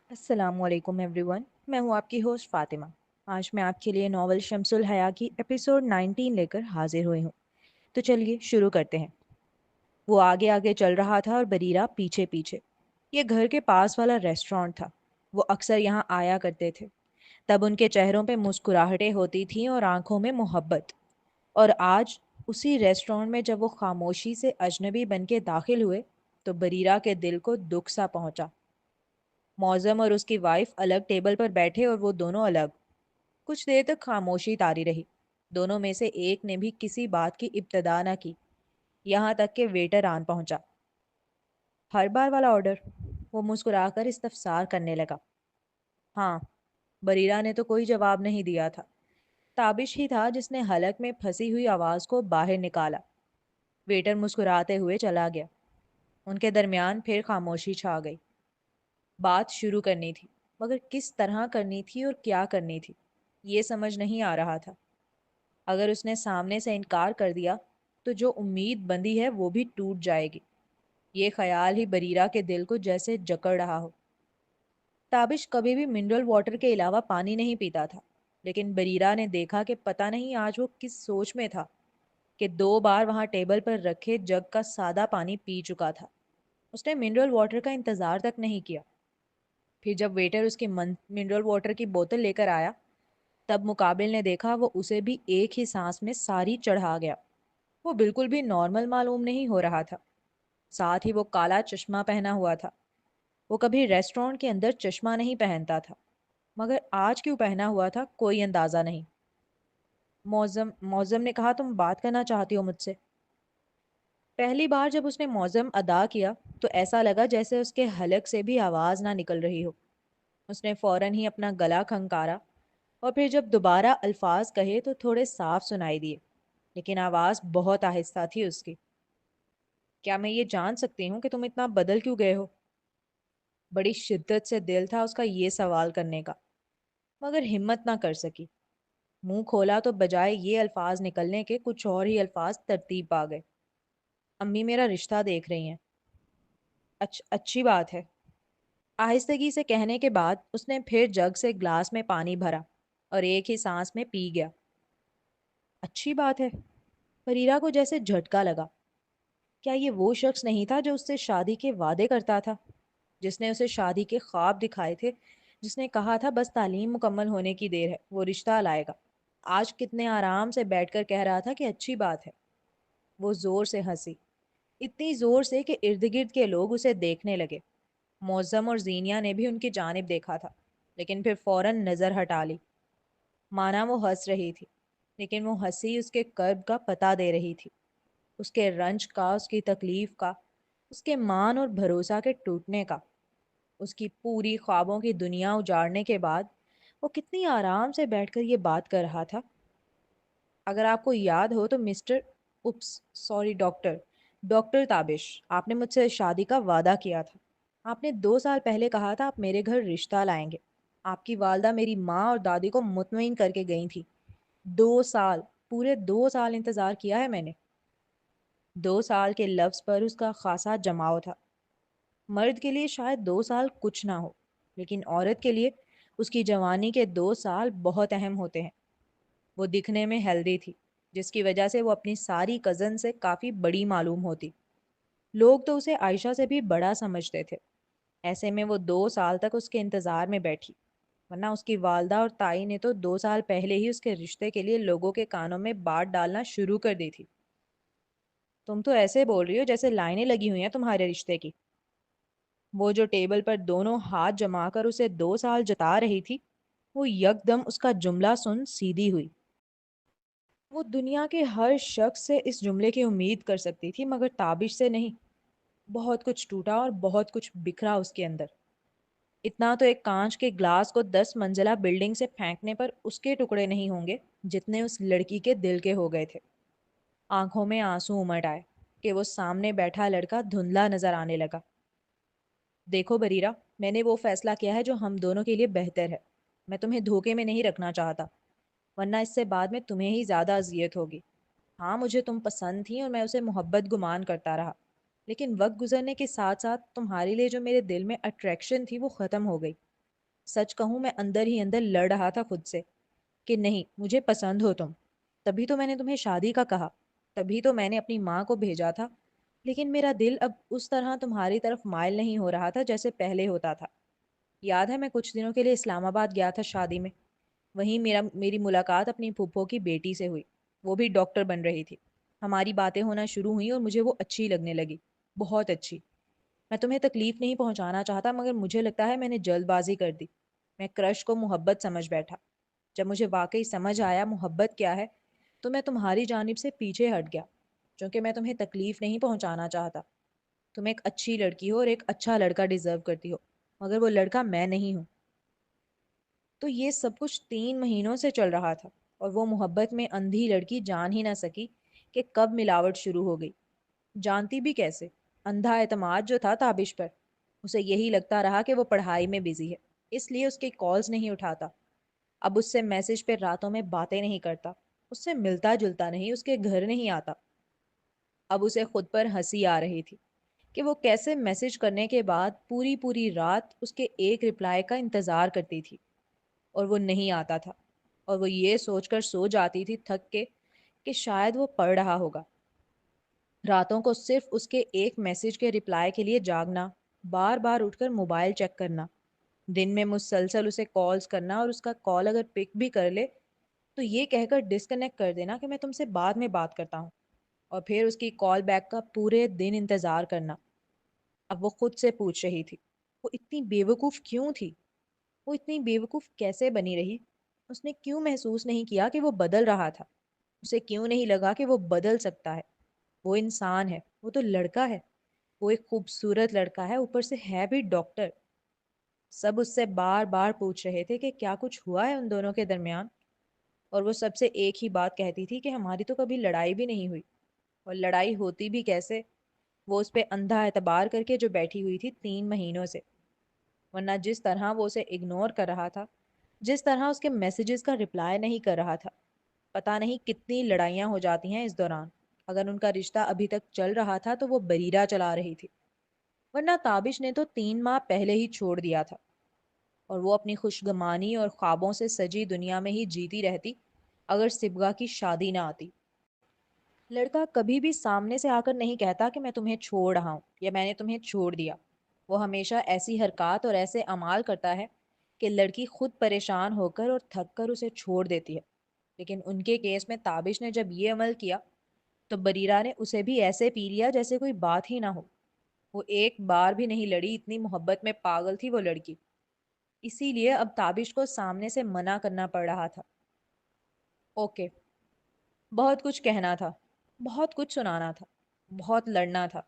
السلام علیکم every one, میں ہوں آپ کی ہوسٹ فاطمہ۔ آج میں آپ کے لیے ناول شمس الحیا کی ایپیسوڈ 19 لے کر حاضر ہوئی ہوں۔ تو چلیے شروع کرتے ہیں۔ وہ آگے آگے چل رہا تھا اور بریرہ پیچھے پیچھے۔ یہ گھر کے پاس والا ریسٹورانٹ تھا، وہ اکثر یہاں آیا کرتے تھے۔ تب ان کے چہروں پہ مسکراہٹیں ہوتی تھیں اور آنکھوں میں محبت۔ اور آج اسی ریسٹورانٹ میں جب وہ خاموشی سے اجنبی بن کے داخل ہوئے تو بریرہ کے دل کو دکھ سا پہنچا۔ معظم اور اس کی وائف الگ ٹیبل پر بیٹھے اور وہ دونوں الگ۔ کچھ دیر تک خاموشی طاری رہی۔ دونوں میں سے ایک نے بھی کسی بات کی ابتدا نہ کی، یہاں تک کہ ویٹر آن پہنچا۔ ہر بار والا آرڈر؟ وہ مسکرا کر استفسار کرنے لگا۔ ہاں، بریرہ نے تو کوئی جواب نہیں دیا تھا۔ تابش ہی تھا جس نے حلق میں پھنسی ہوئی آواز کو باہر نکالا۔ ویٹر مسکراتے ہوئے چلا گیا۔ ان کے درمیان پھر خاموشی چھا گئی۔ بات شروع کرنی تھی، مگر کس طرح کرنی تھی اور کیا کرنی تھی، یہ سمجھ نہیں آ رہا تھا۔ اگر اس نے سامنے سے انکار کر دیا تو جو امید بندی ہے وہ بھی ٹوٹ جائے گی۔ یہ خیال ہی بریرہ کے دل کو جیسے جکڑ رہا ہو۔ تابش کبھی بھی منرل واٹر کے علاوہ پانی نہیں پیتا تھا، لیکن بریرہ نے دیکھا کہ پتہ نہیں آج وہ کس سوچ میں تھا کہ 2 بار وہاں ٹیبل پر رکھے جگ کا سادہ پانی پی چکا تھا۔ اس نے منرل واٹر کا انتظار تک نہیں کیا۔ پھر جب ویٹر اس کی منرل واٹر کی بوتل لے کر آیا، تب مقابل نے دیکھا وہ اسے بھی ایک ہی سانس میں ساری چڑھا گیا۔ وہ بالکل بھی نارمل معلوم نہیں ہو رہا تھا۔ ساتھ ہی وہ کالا چشمہ پہنا ہوا تھا۔ وہ کبھی ریسٹورانٹ کے اندر چشمہ نہیں پہنتا تھا، مگر آج کیوں پہنا ہوا تھا کوئی اندازہ نہیں۔ معظم نے کہا، تم بات کرنا چاہتی ہو مجھ سے؟ پہلی بار جب اس نے معظم ادا کیا تو ایسا لگا جیسے اس کے حلق سے بھی آواز نہ نکل رہی ہو۔ اس نے فوراً ہی اپنا گلا کھنکارا اور پھر جب دوبارہ الفاظ کہے تو تھوڑے صاف سنائی دیے، لیکن آواز بہت آہستہ تھی اس کی۔ کیا میں یہ جان سکتی ہوں کہ تم اتنا بدل کیوں گئے ہو؟ بڑی شدت سے دل تھا اس کا یہ سوال کرنے کا، مگر ہمت نہ کر سکی۔ منہ کھولا تو بجائے یہ الفاظ نکلنے کے کچھ اور ہی الفاظ ترتیب پا گئے۔ امی میرا رشتہ دیکھ رہی ہیں۔ اچھی بات ہے۔ آہستگی سے کہنے کے بعد اس نے پھر جگ سے گلاس میں پانی بھرا اور ایک ہی سانس میں پی گیا۔ اچھی بات ہے؟ فریرہ کو جیسے جھٹکا لگا۔ کیا یہ وہ شخص نہیں تھا جو اس سے شادی کے وعدے کرتا تھا، جس نے اسے شادی کے خواب دکھائے تھے، جس نے کہا تھا بس تعلیم مکمل ہونے کی دیر ہے، وہ رشتہ لائے گا؟ آج کتنے آرام سے بیٹھ کر کہہ رہا تھا کہ اچھی بات ہے۔ وہ زور سے ہنسی، اتنی زور سے کہ ارد گرد کے لوگ اسے دیکھنے لگے۔ معظم اور زینیا نے بھی ان کی جانب دیکھا تھا، لیکن پھر فوراً نظر ہٹا لی۔ مانا وہ ہنس رہی تھی، لیکن وہ ہنسی اس کے کرب کا پتہ دے رہی تھی، اس کے رنج کا، اس کی تکلیف کا، اس کے مان اور بھروسہ کے ٹوٹنے کا۔ اس کی پوری خوابوں کی دنیا اجاڑنے کے بعد وہ کتنی آرام سے بیٹھ کر یہ بات کر رہا تھا۔ اگر آپ کو یاد ہو تو ڈاکٹر تابش، آپ نے مجھ سے شادی کا وعدہ کیا تھا۔ آپ نے 2 سال پہلے کہا تھا آپ میرے گھر رشتہ لائیں گے۔ آپ کی والدہ میری ماں اور دادی کو مطمئن کر کے گئی تھی۔ 2 سال، پورے 2 سال انتظار کیا ہے میں نے۔ 2 سال کے لفظ پر اس کا خاصا جماؤ تھا۔ مرد کے لیے شاید 2 سال کچھ نہ ہو، لیکن عورت کے لیے اس کی جوانی کے 2 سال بہت اہم ہوتے ہیں۔ وہ دکھنے میں ہیلدی تھی، جس کی وجہ سے وہ اپنی ساری کزن سے کافی بڑی معلوم ہوتی۔ لوگ تو اسے عائشہ سے بھی بڑا سمجھتے تھے۔ ایسے میں وہ 2 سال تک اس کے انتظار میں بیٹھی، ورنہ اس کی والدہ اور تائی نے تو 2 سال پہلے ہی اس کے رشتے کے لیے لوگوں کے کانوں میں بات ڈالنا شروع کر دی تھی۔ تم تو ایسے بول رہی ہو جیسے لائنیں لگی ہوئی ہیں تمہارے رشتے کی۔ وہ جو ٹیبل پر دونوں ہاتھ جما کر اسے 2 سال جتا رہی تھی، وہ یکدم اس کا جملہ سن سیدھی ہوئی۔ وہ دنیا کے ہر شخص سے اس جملے کی امید کر سکتی تھی، مگر تابش سے نہیں۔ بہت کچھ ٹوٹا اور بہت کچھ بکھرا اس کے اندر۔ اتنا تو ایک کانچ کے گلاس کو 10 منزلہ بلڈنگ سے پھینکنے پر اس کے ٹکڑے نہیں ہوں گے جتنے اس لڑکی کے دل کے ہو گئے تھے۔ آنکھوں میں آنسو امٹ آئے کہ وہ سامنے بیٹھا لڑکا دھندلا نظر آنے لگا۔ دیکھو بریرہ، میں نے وہ فیصلہ کیا ہے جو ہم دونوں کے لیے بہتر ہے۔ میں تمہیں دھوکے میں نہیں رکھنا چاہتا، ورنہ اس سے بعد میں تمہیں ہی زیادہ اذیت ہوگی۔ ہاں، مجھے تم پسند تھی اور میں اسے محبت گمان کرتا رہا، لیکن وقت گزرنے کے ساتھ ساتھ تمہارے لیے جو میرے دل میں اٹریکشن تھی وہ ختم ہو گئی۔ سچ کہوں میں اندر ہی اندر لڑ رہا تھا خود سے کہ نہیں، مجھے پسند ہو تم، تبھی تو میں نے تمہیں شادی کا کہا، تبھی تو میں نے اپنی ماں کو بھیجا تھا، لیکن میرا دل اب اس طرح تمہاری طرف مائل نہیں ہو رہا تھا جیسے پہلے ہوتا تھا۔ یاد ہے میں کچھ دنوں کے لیے اسلام آباد گیا تھا شادی میں، وہیں میری ملاقات اپنی پھپھو کی بیٹی سے ہوئی، وہ بھی ڈاکٹر بن رہی تھی۔ ہماری باتیں ہونا شروع ہوئیں اور مجھے وہ اچھی لگنے لگی، بہت اچھی۔ میں تمہیں تکلیف نہیں پہنچانا چاہتا مگر مجھے لگتا ہے میں نے جلد بازی کر دی، میں کرش کو محبت سمجھ بیٹھا۔ جب مجھے واقعی سمجھ آیا محبت کیا ہے تو میں تمہاری جانب سے پیچھے ہٹ گیا، چونکہ میں تمہیں تکلیف نہیں پہنچانا چاہتا۔ تم ایک اچھی لڑکی ہو اور ایک اچھا لڑکا ڈیزرو کرتی ہو، مگر وہ لڑکا میں نہیں ہوں۔ تو یہ سب کچھ 3 مہینوں سے چل رہا تھا اور وہ محبت میں اندھی لڑکی جان ہی نہ سکی کہ کب ملاوٹ شروع ہو گئی۔ جانتی بھی کیسے؟ اندھا اعتماد جو تھا تابش پر، اسے یہی لگتا رہا کہ وہ پڑھائی میں بزی ہے، اس لیے اس کے کالز نہیں اٹھاتا۔ اب اس سے میسج پہ راتوں میں باتیں نہیں کرتا، اس سے ملتا جلتا نہیں، اس کے گھر نہیں آتا۔ اب اسے خود پر ہنسی آ رہی تھی کہ وہ کیسے میسج کرنے کے بعد پوری پوری رات اس کے ایک رپلائی کا انتظار کرتی تھی اور وہ نہیں آتا تھا، اور وہ یہ سوچ کر سو جاتی تھی تھک کے کہ شاید وہ پڑھ رہا ہوگا۔ راتوں کو صرف اس کے ایک میسج کے رپلائی کے لیے جاگنا، بار بار اٹھ کر موبائل چیک کرنا، دن میں مسلسل اسے کالز کرنا اور اس کا کال اگر پک بھی کر لے تو یہ کہہ کر ڈسکنیکٹ کر دینا کہ میں تم سے بعد میں بات کرتا ہوں، اور پھر اس کی کال بیک کا پورے دن انتظار کرنا۔ اب وہ خود سے پوچھ رہی تھی وہ اتنی بیوقوف کیوں تھی، وہ اتنی بیوقوف کیسے بنی رہی؟ اس نے کیوں محسوس نہیں کیا کہ وہ بدل رہا تھا؟ اسے کیوں نہیں لگا کہ وہ بدل سکتا ہے؟ وہ انسان ہے، وہ تو لڑکا ہے، وہ ایک خوبصورت لڑکا ہے، اوپر سے ہے بھی ڈاکٹر۔ سب اس سے بار بار پوچھ رہے تھے کہ کیا کچھ ہوا ہے ان دونوں کے درمیان، اور وہ سب سے ایک ہی بات کہتی تھی کہ ہماری تو کبھی لڑائی بھی نہیں ہوئی، اور لڑائی ہوتی بھی کیسے؟ وہ اس پہ اندھا اعتبار کر کے جو بیٹھی ہوئی تھی 3 مہینوں سے، ورنہ جس طرح وہ اسے اگنور کر رہا تھا، جس طرح اس کے میسیجز کا رپلائی نہیں کر رہا تھا، پتہ نہیں کتنی لڑائیاں ہو جاتی ہیں اس دوران۔ اگر ان کا رشتہ ابھی تک چل رہا تھا تو وہ بریرہ چلا رہی تھی، ورنہ تابش نے تو 3 ماہ پہلے ہی چھوڑ دیا تھا، اور وہ اپنی خوشگمانی اور خوابوں سے سجی دنیا میں ہی جیتی رہتی اگر سبغا کی شادی نہ آتی۔ لڑکا کبھی بھی سامنے سے آ کر نہیں کہتا کہ میں تمہیں چھوڑ رہا ہوں یا میں نے تمہیں چھوڑ دیا۔ وہ ہمیشہ ایسی حرکات اور ایسے اعمال کرتا ہے کہ لڑکی خود پریشان ہو کر اور تھک کر اسے چھوڑ دیتی ہے۔ لیکن ان کے کیس میں تابش نے جب یہ عمل کیا تو بریرہ نے اسے بھی ایسے پی لیا جیسے کوئی بات ہی نہ ہو۔ وہ ایک بار بھی نہیں لڑی، اتنی محبت میں پاگل تھی وہ لڑکی۔ اسی لیے اب تابش کو سامنے سے منع کرنا پڑ رہا تھا۔ اوکے، بہت کچھ کہنا تھا، بہت کچھ سنانا تھا، بہت لڑنا تھا،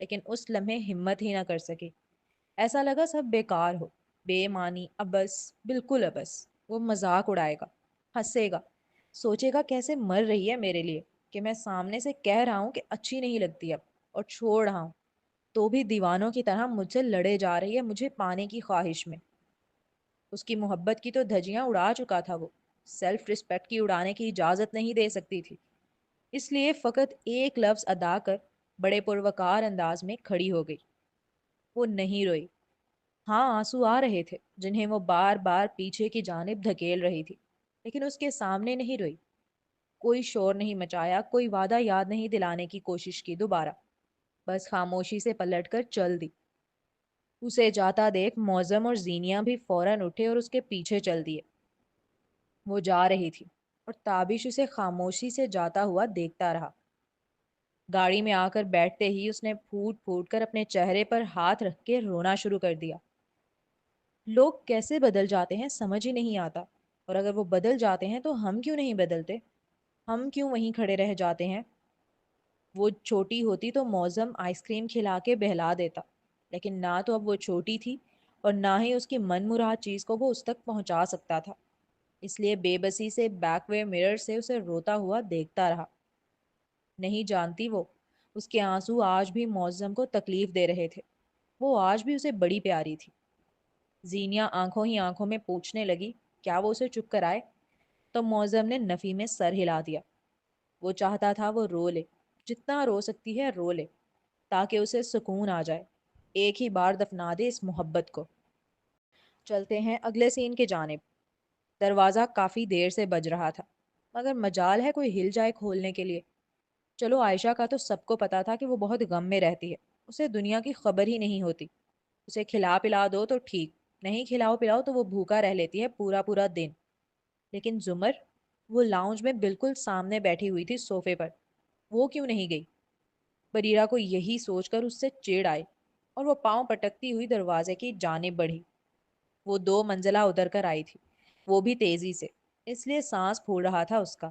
لیکن اس لمحے ہمت ہی نہ کر سکی۔ ایسا لگا سب بیکار ہو، بے معنی، ابس، بالکل ابس۔ وہ مذاق اڑائے گا، ہنسے گا، سوچے گا کیسے مر رہی ہے میرے لیے کہ میں سامنے سے کہہ رہا ہوں کہ اچھی نہیں لگتی اب اور چھوڑ رہا ہوں، تو بھی دیوانوں کی طرح مجھ سے لڑے جا رہی ہے مجھے پانے کی خواہش میں۔ اس کی محبت کی تو دھجیاں اڑا چکا تھا وہ، سیلف رسپیکٹ کی اڑانے کی اجازت نہیں دے سکتی تھی، اس لیے فقط ایک لفظ ادا کر بڑے پروکار انداز میں کھڑی ہو گئی۔ وہ نہیں روئی، ہاں آنسو آ رہے تھے جنہیں وہ بار بار پیچھے کی جانب دھکیل رہی تھی، لیکن اس کے سامنے نہیں روئی، کوئی شور نہیں مچایا، کوئی وعدہ یاد نہیں دلانے کی کوشش کی دوبارہ، بس خاموشی سے پلٹ کر چل دی۔ اسے جاتا دیکھ معظم اور زینیاں بھی فوراً اٹھے اور اس کے پیچھے چل دیے۔ وہ جا رہی تھی اور تابش اسے خاموشی سے جاتا ہوا دیکھتا رہا۔ گاڑی میں آ کر بیٹھتے ہی اس نے پھوٹ پھوٹ کر اپنے چہرے پر ہاتھ رکھ کے رونا شروع کر دیا۔ لوگ کیسے بدل جاتے ہیں سمجھ ہی نہیں آتا، اور اگر وہ بدل جاتے ہیں تو ہم کیوں نہیں بدلتے؟ ہم کیوں وہیں کھڑے رہ جاتے ہیں؟ وہ چھوٹی ہوتی تو معظم آئس کریم کھلا کے بہلا دیتا، لیکن نہ تو اب وہ چھوٹی تھی اور نہ ہی اس کی من مراد چیز کو وہ اس تک پہنچا سکتا تھا، اس لیے بے بسی سے بیک وے مرر سے اسے روتا ہوا دیکھتا رہا۔ نہیں جانتی وہ، اس کے آنسو آج بھی معظم کو تکلیف دے رہے تھے، وہ آج بھی اسے بڑی پیاری تھی۔ زینیا آنکھوں ہی آنکھوں میں پوچھنے لگی کیا وہ اسے چپ کرائے، تو معظم نے نفی میں سر ہلا دیا۔ وہ چاہتا تھا وہ رو لے، جتنا رو سکتی ہے رو لے، تاکہ اسے سکون آ جائے، ایک ہی بار دفنا دے اس محبت کو۔ چلتے ہیں اگلے سین کی جانب۔ دروازہ کافی دیر سے بج رہا تھا، مگر مجال ہے کوئی ہل جائے کھولنے کے لیے؟ چلو، عائشہ کا تو سب کو پتا تھا کہ وہ بہت غم میں رہتی ہے، اسے دنیا کی خبر ہی نہیں ہوتی۔ اسے کھلا پلا دو تو ٹھیک، نہیں کھلاؤ پلاؤ تو وہ بھوکا رہ لیتی ہے پورا پورا دن۔ لیکن زمر، وہ لاؤنج میں بالکل سامنے بیٹھی ہوئی تھی صوفے پر، وہ کیوں نہیں گئی؟ بریرہ کو یہی سوچ کر اس سے چڑ آئی اور وہ پاؤں پٹکتی ہوئی دروازے کی جانب بڑھی۔ وہ 2 منزلہ اتر کر آئی تھی، وہ بھی تیزی سے، اس لیے سانس پھول رہا تھا اس کا۔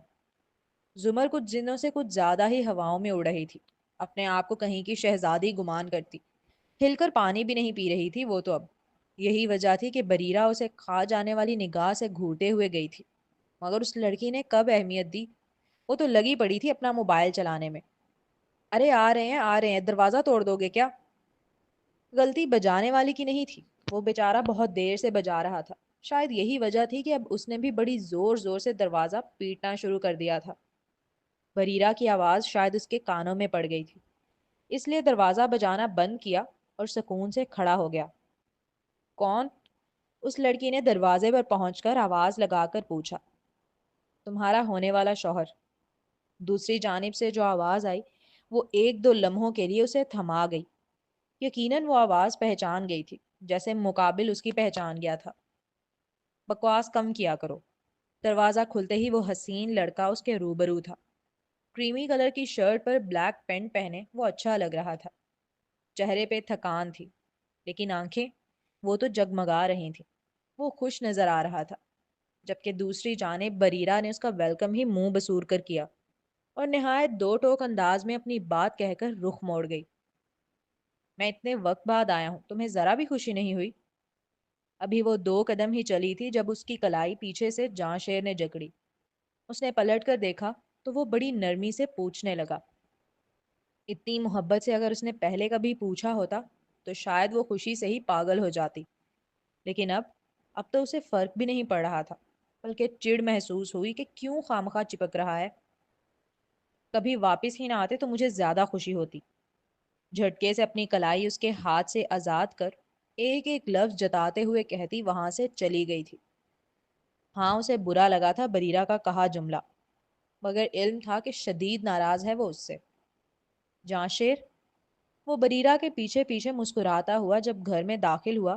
زمر کچھ دنوں سے کچھ زیادہ ہی ہواؤں میں اڑ رہی تھی، اپنے آپ کو کہیں کی شہزادی گمان کرتی۔ ہل کر پانی بھی نہیں پی رہی تھی وہ تو اب۔ یہی وجہ تھی کہ بریرہ اسے کھا جانے والی نگاہ سے گھورتے ہوئے گئی تھی، مگر اس لڑکی نے کب اہمیت دی؟ وہ تو لگی پڑی تھی اپنا موبائل چلانے میں۔ ارے آ رہے ہیں آ رہے ہیں، دروازہ توڑ دو گے کیا؟ غلطی بجانے والی کی نہیں تھی، وہ بیچارہ بہت دیر سے بجا رہا تھا۔ شاید یہی وجہ تھی کہ اب اس نے بھی بڑی زور زور سے دروازہ پیٹنا شروع کر دیا تھا۔ بریرہ کی آواز شاید اس کے کانوں میں پڑ گئی تھی، اس لیے دروازہ بجانا بند کیا اور سکون سے کھڑا ہو گیا۔ کون؟ اس لڑکی نے دروازے پر پہنچ کر آواز لگا کر پوچھا۔ تمہارا ہونے والا شوہر۔ دوسری جانب سے جو آواز آئی وہ 1-2 لمحوں کے لیے اسے تھما گئی۔ یقیناً وہ آواز پہچان گئی تھی، جیسے مقابل اس کی پہچان گیا تھا۔ بکواس کم کیا کرو۔ دروازہ کھلتے ہی وہ حسین لڑکا اس کے روبرو تھا۔ کریمی کلر کی شرٹ پر بلیک پینٹ پہنے وہ اچھا لگ رہا تھا۔ چہرے پہ تھکان تھی، لیکن آنکھیں، وہ تو جگمگا رہی تھیں۔ وہ خوش نظر آ رہا تھا، جبکہ دوسری جانب بریرہ نے اس کا ویلکم ہی منہ بسور کر کیا اور نہایت 2 ٹوک انداز میں اپنی بات کہہ کر رخ موڑ گئی۔ میں اتنے وقت بعد آیا ہوں، تمہیں ذرا بھی خوشی نہیں ہوئی؟ ابھی وہ 2 قدم ہی چلی تھی جب اس کی کلائی پیچھے سے جاں شیر نے جکڑی۔ اس نے پلٹ کر دیکھا تو وہ بڑی نرمی سے پوچھنے لگا۔ اتنی محبت سے اگر اس نے پہلے کبھی پوچھا ہوتا تو شاید وہ خوشی سے ہی پاگل ہو جاتی، لیکن اب تو اسے فرق بھی نہیں پڑ رہا تھا، بلکہ چڑ محسوس ہوئی کہ کیوں خامخواہ چپک رہا ہے۔ کبھی واپس ہی نہ آتے تو مجھے زیادہ خوشی ہوتی۔ جھٹکے سے اپنی کلائی اس کے ہاتھ سے آزاد کر ایک ایک لفظ جتاتے ہوئے کہتی وہاں سے چلی گئی تھی۔ ہاں، اسے برا لگا تھا بریرہ کا کہا جملہ، مگر علم تھا کہ شدید ناراض ہے وہ اس سے۔ جاں شیر، وہ بریرہ کے پیچھے پیچھے مسکراتا ہوا جب گھر میں داخل ہوا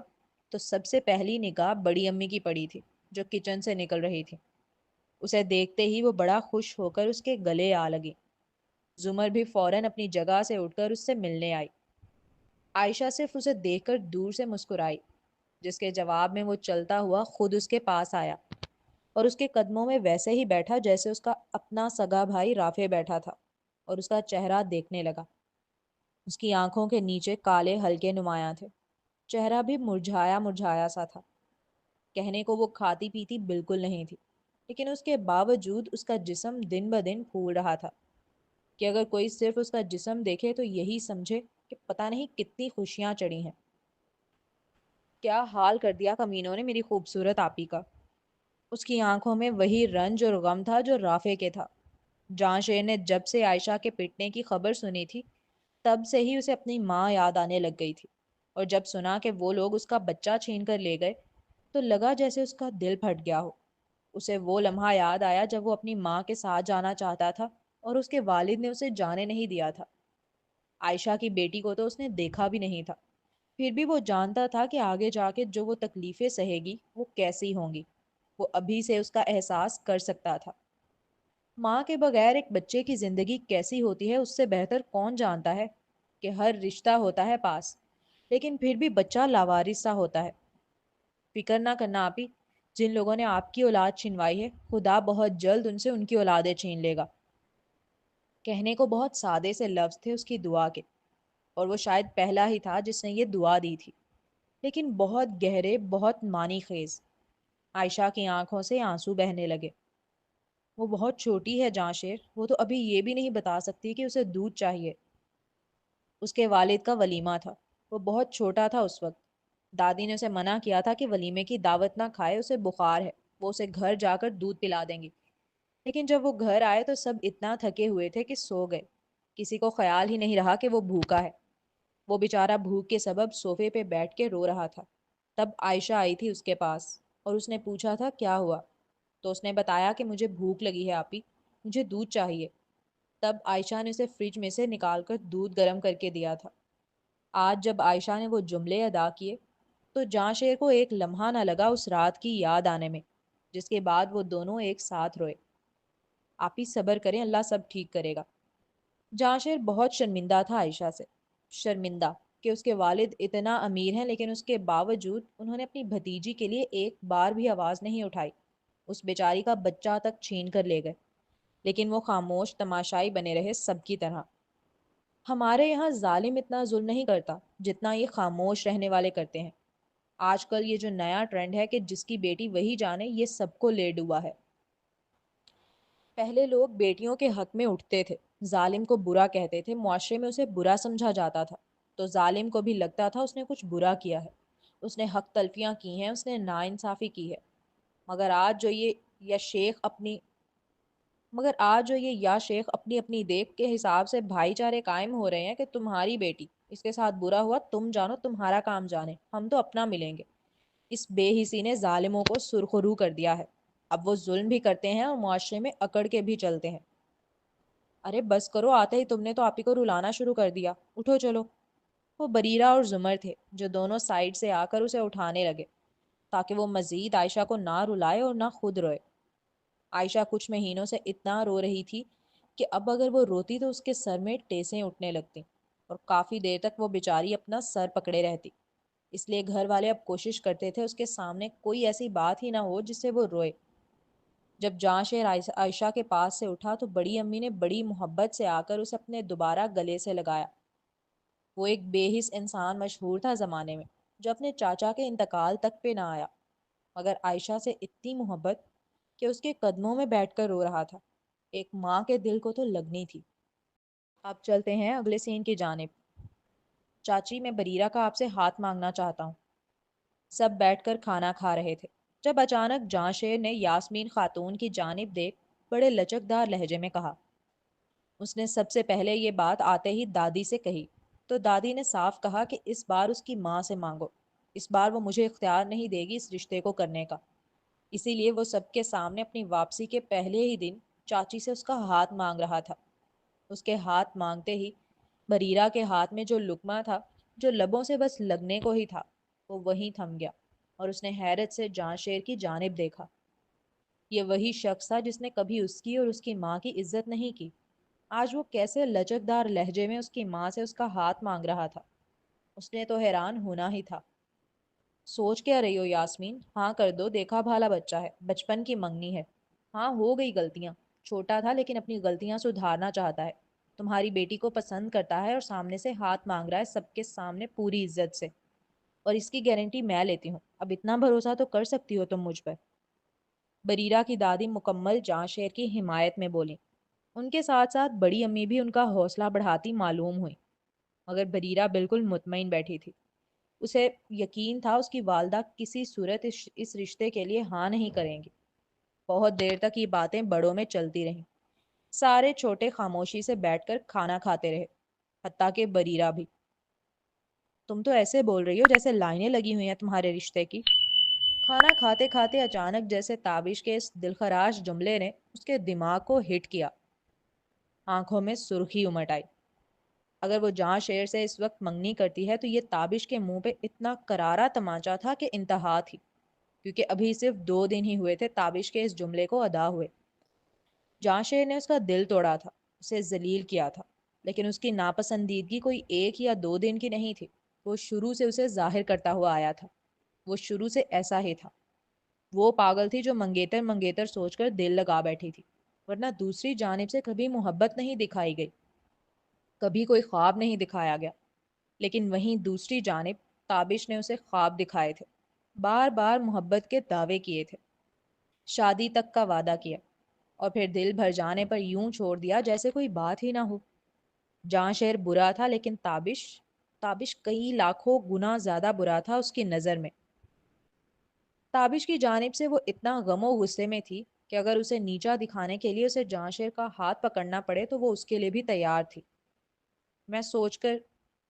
تو سب سے پہلی نگاہ بڑی امی کی پڑی تھی جو کچن سے نکل رہی تھی۔ اسے دیکھتے ہی وہ بڑا خوش ہو کر اس کے گلے آ لگی۔ زمر بھی فوراً اپنی جگہ سے اٹھ کر اس سے ملنے آئی۔ عائشہ صرف اسے دیکھ کر دور سے مسکرائی، جس کے جواب میں وہ چلتا ہوا خود اس کے پاس آیا اور اس کے قدموں میں ویسے ہی بیٹھا جیسے اس کا اپنا سگا بھائی رافع بیٹھا تھا، اور اس کا چہرہ دیکھنے لگا۔ اس کی آنکھوں کے نیچے کالے ہلکے نمایاں تھے، چہرہ بھی مرجھایا مرجھایا سا تھا۔ کہنے کو وہ کھاتی پیتی بالکل نہیں تھی، لیکن اس کے باوجود اس کا جسم دن بدن پھول رہا تھا کہ اگر کوئی صرف اس کا جسم دیکھے تو یہی سمجھے کہ پتہ نہیں کتنی خوشیاں چڑھی ہیں۔ کیا حال کر دیا کمینوں نے میری خوبصورت آپی کا۔ اس کی آنکھوں میں وہی رنج اور غم تھا جو رافع کے تھا۔ جاں شیر نے جب سے عائشہ کے پٹنے کی خبر سنی تھی تب سے ہی اسے اپنی ماں یاد آنے لگ گئی تھی، اور جب سنا کہ وہ لوگ اس کا بچہ چھین کر لے گئے تو لگا جیسے اس کا دل پھٹ گیا ہو۔ اسے وہ لمحہ یاد آیا جب وہ اپنی ماں کے ساتھ جانا چاہتا تھا اور اس کے والد نے اسے جانے نہیں دیا تھا۔ عائشہ کی بیٹی کو تو اس نے دیکھا بھی نہیں تھا، پھر بھی وہ جانتا تھا کہ آگے جا کے جو وہ تکلیفیں سہے گی وہ کیسی ہوں گی۔ وہ ابھی سے اس کا احساس کر سکتا تھا۔ ماں کے بغیر ایک بچے کی زندگی کیسی ہوتی ہے اس سے بہتر کون جانتا ہے کہ ہر رشتہ ہوتا ہے پاس، لیکن پھر بھی بچہ لاوارث سا ہوتا ہے۔ فکر نہ کرنا آپی، جن لوگوں نے آپ کی اولاد چھنوائی ہے خدا بہت جلد ان سے ان کی اولادیں چھین لے گا۔ کہنے کو بہت سادے سے لفظ تھے اس کی دعا کے، اور وہ شاید پہلا ہی تھا جس نے یہ دعا دی تھی، لیکن بہت گہرے، بہت معنی خیز۔ عائشہ کی آنکھوں سے آنسو بہنے لگے۔ وہ بہت چھوٹی ہے جاں شیر، وہ تو ابھی یہ بھی نہیں بتا سکتی کہ اسے دودھ چاہیے۔ اس کے والد کا ولیمہ تھا، وہ بہت چھوٹا تھا اس وقت۔ دادی نے اسے منع کیا تھا کہ ولیمے کی دعوت نہ کھائے، اسے بخار ہے، وہ اسے گھر جا کر دودھ پلا دیں گی۔ لیکن جب وہ گھر آئے تو سب اتنا تھکے ہوئے تھے کہ سو گئے، کسی کو خیال ہی نہیں رہا کہ وہ بھوکا ہے۔ وہ بیچارہ بھوک کے سبب صوفے پہ بیٹھ کے رو رہا تھا۔ تب عائشہ آئی تھی اس کے پاس اور اس نے پوچھا تھا کیا ہوا، تو اس نے بتایا کہ مجھے بھوک لگی ہے آپی، مجھے دودھ چاہیے۔ تب عائشہ نے اسے فریج میں سے نکال کر دودھ گرم کر کے دیا تھا۔ آج جب عائشہ نے وہ جملے ادا کیے تو جاں شیر کو ایک لمحہ نہ لگا اس رات کی یاد آنے میں، جس کے بعد وہ دونوں ایک ساتھ روئے۔ آپ ہی صبر کریں، اللہ سب ٹھیک کرے گا۔ جاں شیر بہت شرمندہ تھا عائشہ سے، شرمندہ کہ اس کے والد اتنا امیر ہیں لیکن اس کے باوجود انہوں نے اپنی بھتیجی کے لیے ایک بار بھی آواز نہیں اٹھائی۔ اس بیچاری کا بچہ تک چھین کر لے گئے، لیکن وہ خاموش تماشائی بنے رہے سب کی طرح۔ ہمارے یہاں ظالم اتنا ظلم نہیں کرتا جتنا یہ خاموش رہنے والے کرتے ہیں۔ آج کل یہ جو نیا ٹرینڈ ہے کہ جس کی بیٹی وہی جانے، یہ سب کو لے ڈوبا ہے۔ پہلے لوگ بیٹیوں کے حق میں اٹھتے تھے، ظالم کو برا کہتے تھے، معاشرے میں اسے برا سمجھا جاتا تھا، تو ظالم کو بھی لگتا تھا اس نے کچھ برا کیا ہے، اس نے حق تلفیاں کی ہیں، اس نے ناانصافی کی ہے۔ مگر آج جو یہ یا شیخ اپنی مگر آج جو یہ یا شیخ اپنی اپنی دیکھ کے حساب سے بھائی چارے قائم ہو رہے ہیں کہ تمہاری بیٹی اس کے ساتھ برا ہوا تم جانو، تمہارا کام جانے، ہم تو اپنا ملیں گے۔ اس بے حسی نے ظالموں کو سرخرو کر دیا ہے۔ اب وہ ظلم بھی کرتے ہیں اور معاشرے میں اکڑ کے بھی چلتے ہیں۔ ارے بس کرو، آتے ہی تم نے تو آپ ہی کو رلانا شروع کر دیا، اٹھو چلو۔ وہ بریرہ اور زمر تھے جو دونوں سائڈ سے آ کر اسے اٹھانے لگے تاکہ وہ مزید عائشہ کو نہ رلائے اور نہ خود روئے۔ عائشہ کچھ مہینوں سے اتنا رو رہی تھی کہ اب اگر وہ روتی تو اس کے سر میں ٹیسیں اٹھنے لگتی اور کافی دیر تک وہ بیچاری اپنا سر پکڑے رہتی۔ اس لیے گھر والے اب کوشش کرتے تھے اس کے سامنے کوئی ایسی بات ہی نہ ہو جس سے وہ روئے۔ جب جاں شیر عائشہ کے پاس سے اٹھا تو بڑی امی نے بڑی محبت سے آ کر اسے اپنے دوبارہ گلے سے لگایا۔ وہ ایک بے حس انسان مشہور تھا زمانے میں جو اپنے چاچا کے انتقال تک پہ نہ آیا، مگر عائشہ سے اتنی محبت کہ اس کے قدموں میں بیٹھ کر رو رہا تھا۔ ایک ماں کے دل کو تو لگنی تھی۔ اب چلتے ہیں اگلے سین کی جانب۔ چاچی، میں بریرہ کا آپ سے ہاتھ مانگنا چاہتا ہوں۔ سب بیٹھ کر کھانا کھا رہے تھے جب اچانک جاں شیر نے یاسمین خاتون کی جانب دیکھ بڑے لچکدار لہجے میں کہا۔ اس نے سب سے پہلے یہ بات آتے ہی دادی سے کہی تو دادی نے صاف کہا کہ اس بار اس کی ماں سے مانگو، اس بار وہ مجھے اختیار نہیں دے گی اس رشتے کو کرنے کا۔ اسی لیے وہ سب کے سامنے اپنی واپسی کے پہلے ہی دن چاچی سے اس کا ہاتھ مانگ رہا تھا۔ اس کے ہاتھ مانگتے ہی بریرہ کے ہاتھ میں جو لقمہ تھا، جو لبوں سے بس لگنے کو ہی تھا، وہ وہیں تھم گیا اور اس نے حیرت سے جاں شیر کی جانب دیکھا۔ یہ وہی شخص تھا جس نے کبھی اس کی اور اس کی ماں کی عزت نہیں کی۔ آج وہ کیسے لچکدار لہجے میں اس کی ماں سے اس کا ہاتھ مانگ رہا تھا؟ اس نے تو حیران ہونا ہی تھا۔ سوچ کیا رہی ہو یاسمین؟ ہاں کر دو، دیکھا بھالا بچہ ہے، بچپن کی منگنی ہے۔ ہاں ہو گئی غلطیاں، چھوٹا تھا لیکن اپنی غلطیاں سدھارنا چاہتا ہے، تمہاری بیٹی کو پسند کرتا ہے اور سامنے سے ہاتھ مانگ رہا ہے، سب کے سامنے پوری عزت سے، اور اس کی گارنٹی میں لیتی ہوں۔ اب اتنا بھروسہ تو کر سکتی ہو تم مجھ پر۔ بریرہ کی دادی مکمل جاں شیر کی حمایت میں بولی، ان کے ساتھ ساتھ بڑی امی بھی ان کا حوصلہ بڑھاتی معلوم ہوئی، مگر بریرہ بالکل مطمئن بیٹھی تھی۔ اسے یقین تھا اس کی والدہ کسی صورت اس رشتے کے لیے ہاں نہیں کریں گی۔ بہت دیر تک یہ باتیں بڑوں میں چلتی رہیں۔ سارے چھوٹے خاموشی سے بیٹھ کر کھانا کھاتے رہے، حتیٰ کہ بریرہ بھی۔ تم تو ایسے بول رہی ہو جیسے لائنیں لگی ہوئی ہیں تمہارے رشتے کی۔ کھانا کھاتے کھاتے اچانک جیسے تابش کے اس دلخراش جملے نے اس کے دماغ کو ہٹ کیا، آنکھوں میں سرخی امٹ آئی۔ اگر وہ جاں شیر سے اس وقت منگنی کرتی ہے تو یہ تابش کے منہ پہ اتنا کرارا تمانچہ تھا کہ انتہا تھی، کیونکہ ابھی صرف 2 دن ہی ہوئے تھے تابش کے اس جملے کو ادا ہوئے۔ جاں شیر نے اس کا دل توڑا تھا، اسے ذلیل کیا تھا، لیکن اس کی ناپسندیدگی کوئی 1 یا 2 دن کی نہیں تھی، وہ شروع سے اسے ظاہر کرتا ہوا آیا تھا، وہ شروع سے ایسا ہی تھا۔ وہ پاگل تھی جو منگیتر منگیتر سوچ کر دل لگا بیٹھی تھی، ورنہ دوسری جانب سے کبھی محبت نہیں دکھائی گئی، کبھی کوئی خواب نہیں دکھایا گیا۔ لیکن وہیں دوسری جانب تابش نے اسے خواب دکھائے تھے، بار بار محبت کے دعوے کیے تھے، شادی تک کا وعدہ کیا، اور پھر دل بھر جانے پر یوں چھوڑ دیا جیسے کوئی بات ہی نہ ہو۔ جاں شیر برا تھا لیکن تابش کئی لاکھوں گنا زیادہ برا تھا اس کی نظر میں۔ تابش کی جانب سے وہ اتنا غم و غصے میں تھی کہ اگر اسے نیچا دکھانے کے لیے اسے جاں شیر کا ہاتھ پکڑنا پڑے تو وہ اس کے لیے بھی تیار تھی۔ میں سوچ کر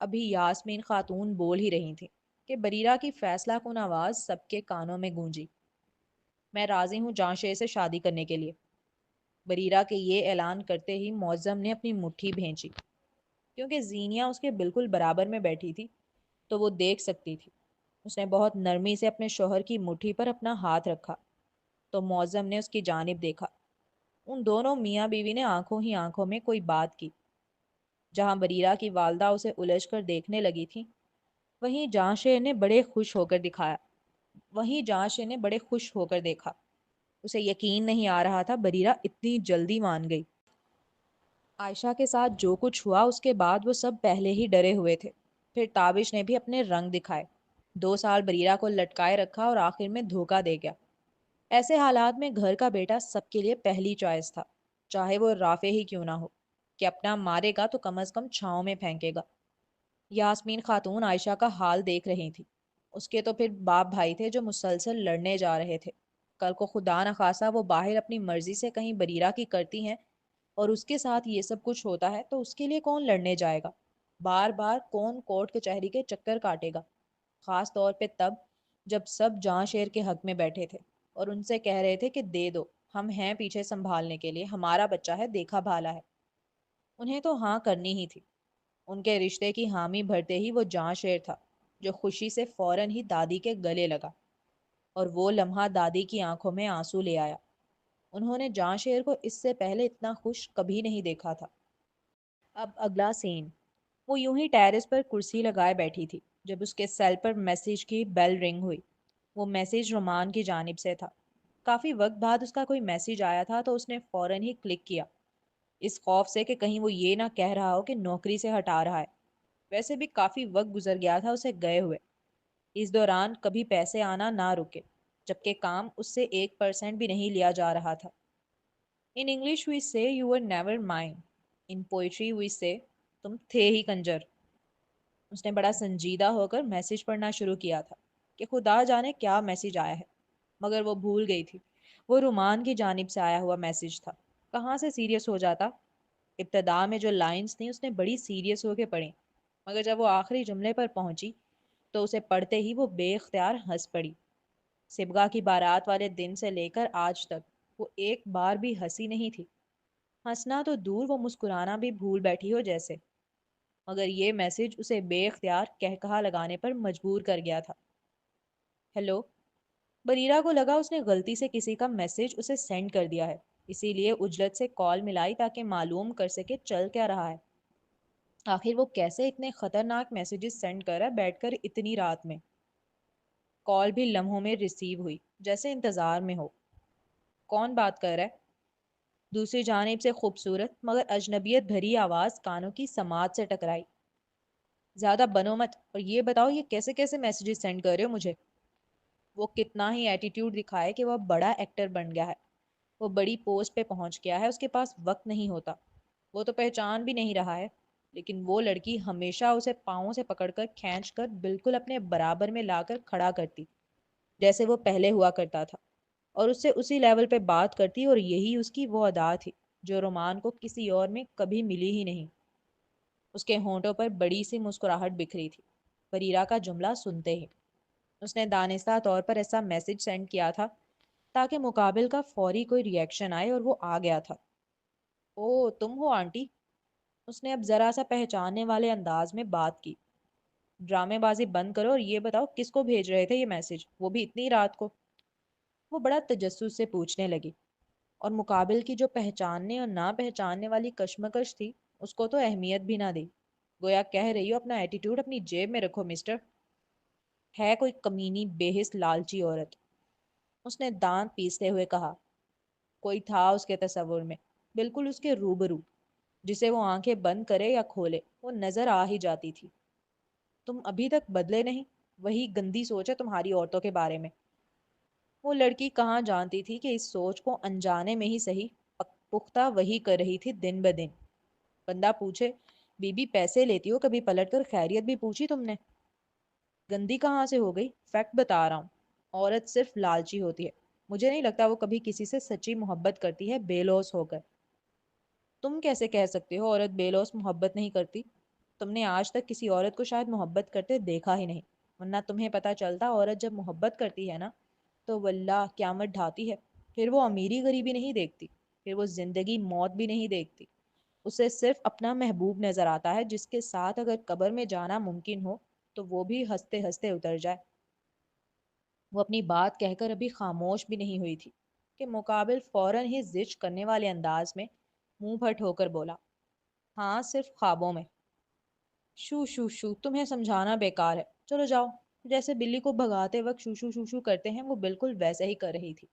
ابھی یاسمین خاتون بول ہی رہی تھی کہ بریرہ کی فیصلہ کن آواز سب کے کانوں میں گونجی۔ میں راضی ہوں جانشیر سے شادی کرنے کے لیے۔ بریرہ کے یہ اعلان کرتے ہی معظم نے اپنی مٹھی بھینچی، کیونکہ زینیا اس کے بالکل برابر میں بیٹھی تھی تو وہ دیکھ سکتی تھی۔ اس نے بہت نرمی سے اپنے شوہر کی مٹھی پر اپنا ہاتھ رکھا تو معظم نے اس کی جانب دیکھا۔ ان دونوں میاں بیوی نے آنکھوں ہی آنکھوں میں کوئی بات کی۔ جہاں بریرہ کی والدہ اسے الجھ کر دیکھنے لگی تھی، وہیں جانشیر نے بڑے خوش ہو کر دیکھا۔ اسے یقین نہیں آ رہا تھا بریرہ اتنی جلدی مان گئی۔ عائشہ کے ساتھ جو کچھ ہوا اس کے بعد وہ سب پہلے ہی ڈرے ہوئے تھے۔ پھر تابش نے بھی اپنے رنگ دکھائے۔ 2 سال بریرہ کو لٹکائے رکھا اور آخر میں دھوکہ دے گیا۔ ایسے حالات میں گھر کا بیٹا سب کے لیے پہلی چوائس تھا، چاہے وہ رافع ہی کیوں نہ ہو، کہ اپنا مارے گا تو کم از کم چھاؤں میں پھینکے گا۔ یاسمین خاتون عائشہ کا حال دیکھ رہی تھی۔ اس کے تو پھر باپ بھائی تھے جو مسلسل لڑنے جا رہے تھے۔ کل کو خدا نخواستہ وہ باہر اپنی مرضی سے کہیں بریرہ کی کرتی ہیں اور اس کے ساتھ یہ سب کچھ ہوتا ہے تو اس کے لیے کون لڑنے جائے گا؟ بار بار کون کورٹ کچہری کے چکر کاٹے گا؟ خاص طور پہ تب جب سب جاں شیر کے حق میں بیٹھے تھے اور ان سے کہہ رہے تھے کہ دے دو، ہم ہیں پیچھے سنبھالنے کے لیے، ہمارا بچہ ہے، دیکھا بھالا ہے۔ انہیں تو ہاں کرنی ہی تھی۔ ان کے رشتے کی حامی بھرتے ہی وہ جاں شیر تھا جو خوشی سے فوراً ہی دادی کے گلے لگا، اور وہ لمحہ دادی کی آنکھوں میں آنسو لے آیا۔ انہوں نے جاں شیر کو اس سے پہلے اتنا خوش کبھی نہیں دیکھا تھا۔ اب اگلا سین۔ وہ یوں ہی ٹیرس پر کرسی لگائے بیٹھی تھی جب اس کے سیل پر میسج کی بیل رنگ ہوئی۔ وہ میسج رومان کی جانب سے تھا۔ کافی وقت بعد اس کا کوئی میسج آیا تھا تو اس نے فوراً ہی کلک کیا، اس خوف سے کہ کہیں وہ یہ نہ کہہ رہا ہو کہ نوکری سے ہٹا رہا ہے۔ ویسے بھی کافی وقت گزر گیا تھا اسے گئے ہوئے۔ اس دوران کبھی پیسے آنا نہ رکے، جبکہ کام اس سے 1% بھی نہیں لیا جا رہا تھا۔ In English we say you were never mine. In poetry we say تم تھے ہی کنجر۔ اس نے بڑا سنجیدہ ہو کر میسج پڑھنا شروع کیا تھا کہ خدا جانے کیا میسج آیا ہے، مگر وہ بھول گئی تھی وہ رومان کی جانب سے آیا ہوا میسج تھا۔ کہاں سے سیریس ہو جاتا؟ ابتدا میں جو لائنز تھیں اس نے بڑی سیریس ہو کے پڑھی، مگر جب وہ آخری جملے پر پہنچی تو اسے پڑھتے ہی وہ بے اختیار ہنس پڑی۔ صبغہ کی بارات والے دن سے لے کر آج تک وہ ایک بار بھی ہنسی نہیں تھی۔ ہنسنا تو دور، وہ مسکرانا بھی بھول بیٹھی ہو جیسے۔ مگر یہ میسج اسے بے اختیار کہکہا لگانے پر مجبور کر گیا تھا۔ ہیلو۔ بریرہ کو لگا اس نے غلطی سے کسی کا میسج اسے سینڈ کر دیا ہے، اسی لیے اجلت سے کال ملائی تاکہ معلوم کر سکے چل کیا رہا ہے۔ آخر وہ کیسے اتنے خطرناک میسیجز سینڈ کر رہا ہے بیٹھ کر اتنی رات میں؟ کال بھی لمحوں میں ریسیو ہوئی، جیسے انتظار میں ہو۔ کون بات کر رہا ہے؟ دوسری جانب سے خوبصورت مگر اجنبیت بھری آواز کانوں کی سماعت سے ٹکرائی۔ زیادہ بنو مت اور یہ بتاؤ یہ کیسے کیسے میسیجز سینڈ کر رہے ہو مجھے؟ وہ کتنا ہی ایٹیٹیوڈ دکھائے کہ وہ بڑا ایکٹر بن گیا ہے، وہ بڑی پوسٹ پہ پہنچ گیا ہے، اس کے پاس وقت نہیں ہوتا، وہ تو پہچان بھی نہیں رہا ہے، لیکن وہ لڑکی ہمیشہ اسے پاؤں سے پکڑ کر کھینچ کر بالکل اپنے برابر میں لا کر کھڑا کرتی، جیسے وہ پہلے ہوا کرتا تھا، اور اس سے اسی لیول پہ بات کرتی، اور یہی اس کی وہ ادا تھی جو رومان کو کسی اور میں کبھی ملی ہی نہیں۔ اس کے ہونٹوں پر بڑی سی مسکراہٹ بکھری تھی بریرہ کا جملہ سنتے ہی۔ اس نے دانستہ طور پر ایسا میسج سینڈ کیا تھا تاکہ مقابل کا فوری کوئی ری ایکشن آئے، اور وہ آ گیا تھا۔ او تم ہو آنٹی؟ اس نے اب ذرا سا پہچاننے والے انداز میں بات کی۔ ڈرامے بازی بند کرو اور یہ بتاؤ کس کو بھیج رہے تھے یہ میسج، وہ بھی اتنی رات کو؟ وہ بڑا تجسس سے پوچھنے لگی، اور مقابل کی جو پہچاننے اور نہ پہچاننے والی کشمکش تھی اس کو تو اہمیت بھی نہ دی، گویا کہہ رہی ہو اپنا ایٹیٹیوڈ اپنی جیب میں رکھو مسٹر۔ ہے کوئی کمینی بے حس لالچی عورت، اس نے دانت پیستے ہوئے کہا۔ کوئی تھا اس کے تصور میں، بالکل اس کے روبرو، جسے وہ آنکھیں بند کرے یا کھولے وہ نظر آ ہی جاتی تھی۔ تم ابھی تک بدلے نہیں، وہی گندی سوچ ہے تمہاری عورتوں کے بارے میں۔ وہ لڑکی کہاں جانتی تھی کہ اس سوچ کو انجانے میں ہی صحیح پختہ وہی کر رہی تھی دن بدن۔ بندہ پوچھے بی بی پیسے لیتی ہو، کبھی پلٹ کر خیریت بھی پوچھی تم نے؟ گندی کہاں سے ہو گئی؟ فیکٹ بتا رہا ہوں، عورت صرف لالچی ہوتی ہے، مجھے نہیں لگتا وہ کبھی کسی سے سچی محبت کرتی ہے بے لوث ہو کر۔ تم کیسے کہہ سکتے ہو عورت بے لوث محبت نہیں کرتی؟ تم نے آج تک کسی عورت کو شاید محبت کرتے دیکھا ہی نہیں، ورنہ تمہیں پتہ چلتا عورت جب محبت کرتی ہے نا تو واللہ قیامت ڈھاتی ہے. پھر وہ امیری غریبی نہیں دیکھتی، پھر وہ زندگی موت بھی نہیں دیکھتی. اسے صرف اپنا محبوب نظر آتا ہے جس کے ساتھ اگر قبر میں جانا ممکن ہو تو وہ بھی ہنستے ہنستے اتر جائے. وہ اپنی بات کہہ کر ابھی خاموش بھی نہیں ہوئی تھی کہ مقابل فوراً ہی زج کرنے والے انداز میں منہ پھٹ ہو کر بولا، ہاں صرف خوابوں میں. شو شو شو تمہیں سمجھانا بیکار ہے، چلو جاؤ. جیسے بلی کو بھگاتے وقت شو شو شو شو کرتے ہیں وہ بالکل ویسے ہی کر رہی تھی،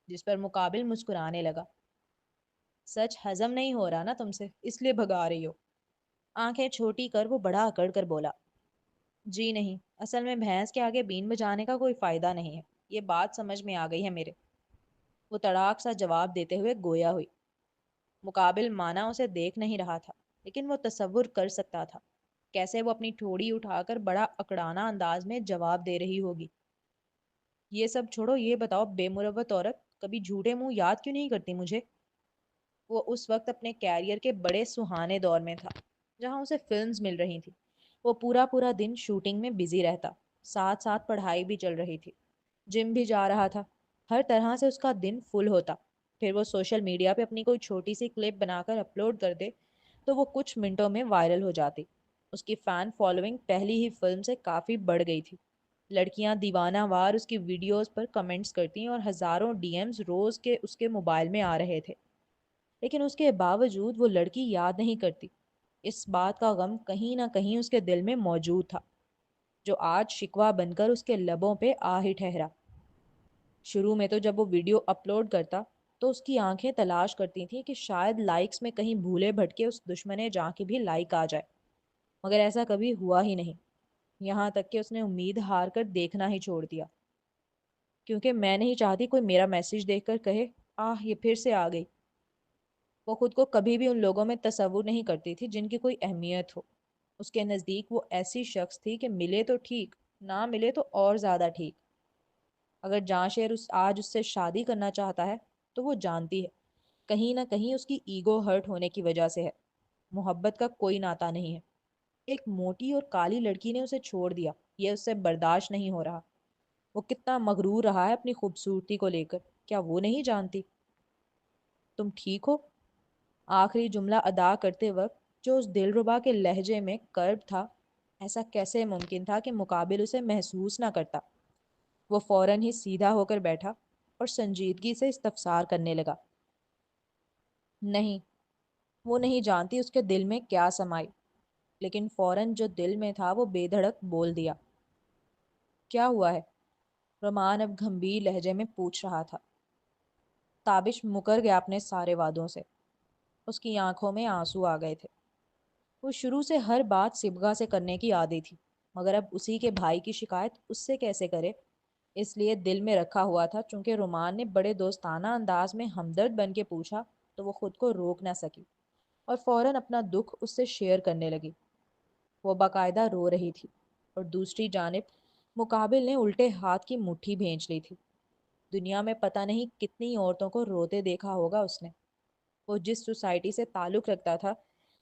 جس پر مقابل مسکرانے لگا. سچ ہضم نہیں ہو رہا نا تم سے اس لیے بھگا رہی ہو. آنکھیں چھوٹی کر وہ بڑا اکڑ کر بولا، جی نہیں، اصل میں بھینس کے آگے بین بجانے کا کوئی فائدہ نہیں ہے، یہ بات سمجھ میں آ گئی ہے میرے. وہ تڑاک سا جواب دیتے ہوئے گویا ہوئی. مقابل مانا اسے دیکھ نہیں رہا تھا لیکن وہ تصور کر سکتا تھا کیسے وہ اپنی ٹھوڑی اٹھا کر بڑا اکڑانہ انداز میں جواب دے رہی ہوگی. یہ سب چھوڑو، یہ بتاؤ بے مروت عورت، کبھی جھوٹے منہ یاد کیوں نہیں کرتی مجھے؟ وہ اس وقت اپنے کیریئر کے بڑے سہانے دور میں تھا جہاں اسے فلمز مل رہی تھی. وہ پورا پورا دن شوٹنگ میں بزی رہتا، ساتھ ساتھ پڑھائی بھی چل رہی تھی، جم بھی جا رہا تھا. ہر طرح سے اس کا دن فل ہوتا. پھر وہ سوشل میڈیا پہ اپنی کوئی چھوٹی سی کلپ بنا کر اپلوڈ کر دے تو وہ کچھ منٹوں میں وائرل ہو جاتی. اس کی فین فالوئنگ پہلی ہی فلم سے کافی بڑھ گئی تھی. لڑکیاں دیوانہ وار اس کی ویڈیوز پر کمنٹس کرتی اور ہزاروں ڈی ایمز روز کے اس کے موبائل میں آ رہے تھے. لیکن اس کے باوجود وہ لڑکی یاد نہیں کرتی. اس بات کا غم کہیں نہ کہیں اس کے دل میں موجود تھا جو آج شکوہ بن کر اس کے لبوں پہ آ ہی ٹھہرا. شروع میں تو جب وہ ویڈیو اپلوڈ کرتا تو اس کی آنکھیں تلاش کرتی تھیں کہ شاید لائکس میں کہیں بھولے بھٹکے اس دشمنے جاں کی بھی لائک آ جائے، مگر ایسا کبھی ہوا ہی نہیں. یہاں تک کہ اس نے امید ہار کر دیکھنا ہی چھوڑ دیا. کیونکہ میں نہیں چاہتی کوئی میرا میسج دیکھ کر کہے، یہ پھر سے آ گئی. وہ خود کو کبھی بھی ان لوگوں میں تصور نہیں کرتی تھی جن کی کوئی اہمیت ہو. اس کے نزدیک وہ ایسی شخص تھی کہ ملے تو ٹھیک، نہ ملے تو اور زیادہ ٹھیک. اگر جاں شیر آج اس سے شادی کرنا چاہتا ہے تو وہ جانتی ہے کہیں نہ کہیں اس کی ایگو ہرٹ ہونے کی وجہ سے ہے، محبت کا کوئی ناطا نہیں ہے. ایک موٹی اور کالی لڑکی نے اسے چھوڑ دیا، یہ اس سے برداشت نہیں ہو رہا. وہ کتنا مغرور رہا ہے اپنی خوبصورتی کو لے کر، کیا وہ نہیں جانتی؟ تم ٹھیک ہو؟ آخری جملہ ادا کرتے وقت جو اس دلربا کے لہجے میں کرب تھا، ایسا کیسے ممکن تھا کہ مقابل اسے محسوس نہ کرتا؟ وہ فوراً ہی سیدھا ہو کر بیٹھا اور سنجیدگی سے استفسار کرنے لگا، نہیں، وہ نہیں جانتی اس کے دل میں کیا سمائی. لیکن فوراً جو دل میں تھا وہ بے دھڑک بول دیا. کیا ہوا ہے؟ رومان اب گھمبیر لہجے میں پوچھ رہا تھا. تابش مکر گیا اپنے سارے وعدوں سے. اس کی آنکھوں میں آنسو آ گئے تھے. وہ شروع سے ہر بات صبغہ سے کرنے کی عادی تھی، مگر اب اسی کے بھائی کی شکایت اس سے کیسے کرے؟ اس لیے دل میں رکھا ہوا تھا. چونکہ رومان نے بڑے دوستانہ انداز میں ہمدرد بن کے پوچھا تو وہ خود کو روک نہ سکی اور فوراً اپنا دکھ اس سے شیئر کرنے لگی. وہ باقاعدہ رو رہی تھی اور دوسری جانب مقابل نے الٹے ہاتھ کی مٹھی بھینچ لی تھی. دنیا میں پتہ نہیں کتنی عورتوں کو روتے دیکھا ہوگا اس نے. وہ جس سوسائٹی سے تعلق رکھتا تھا،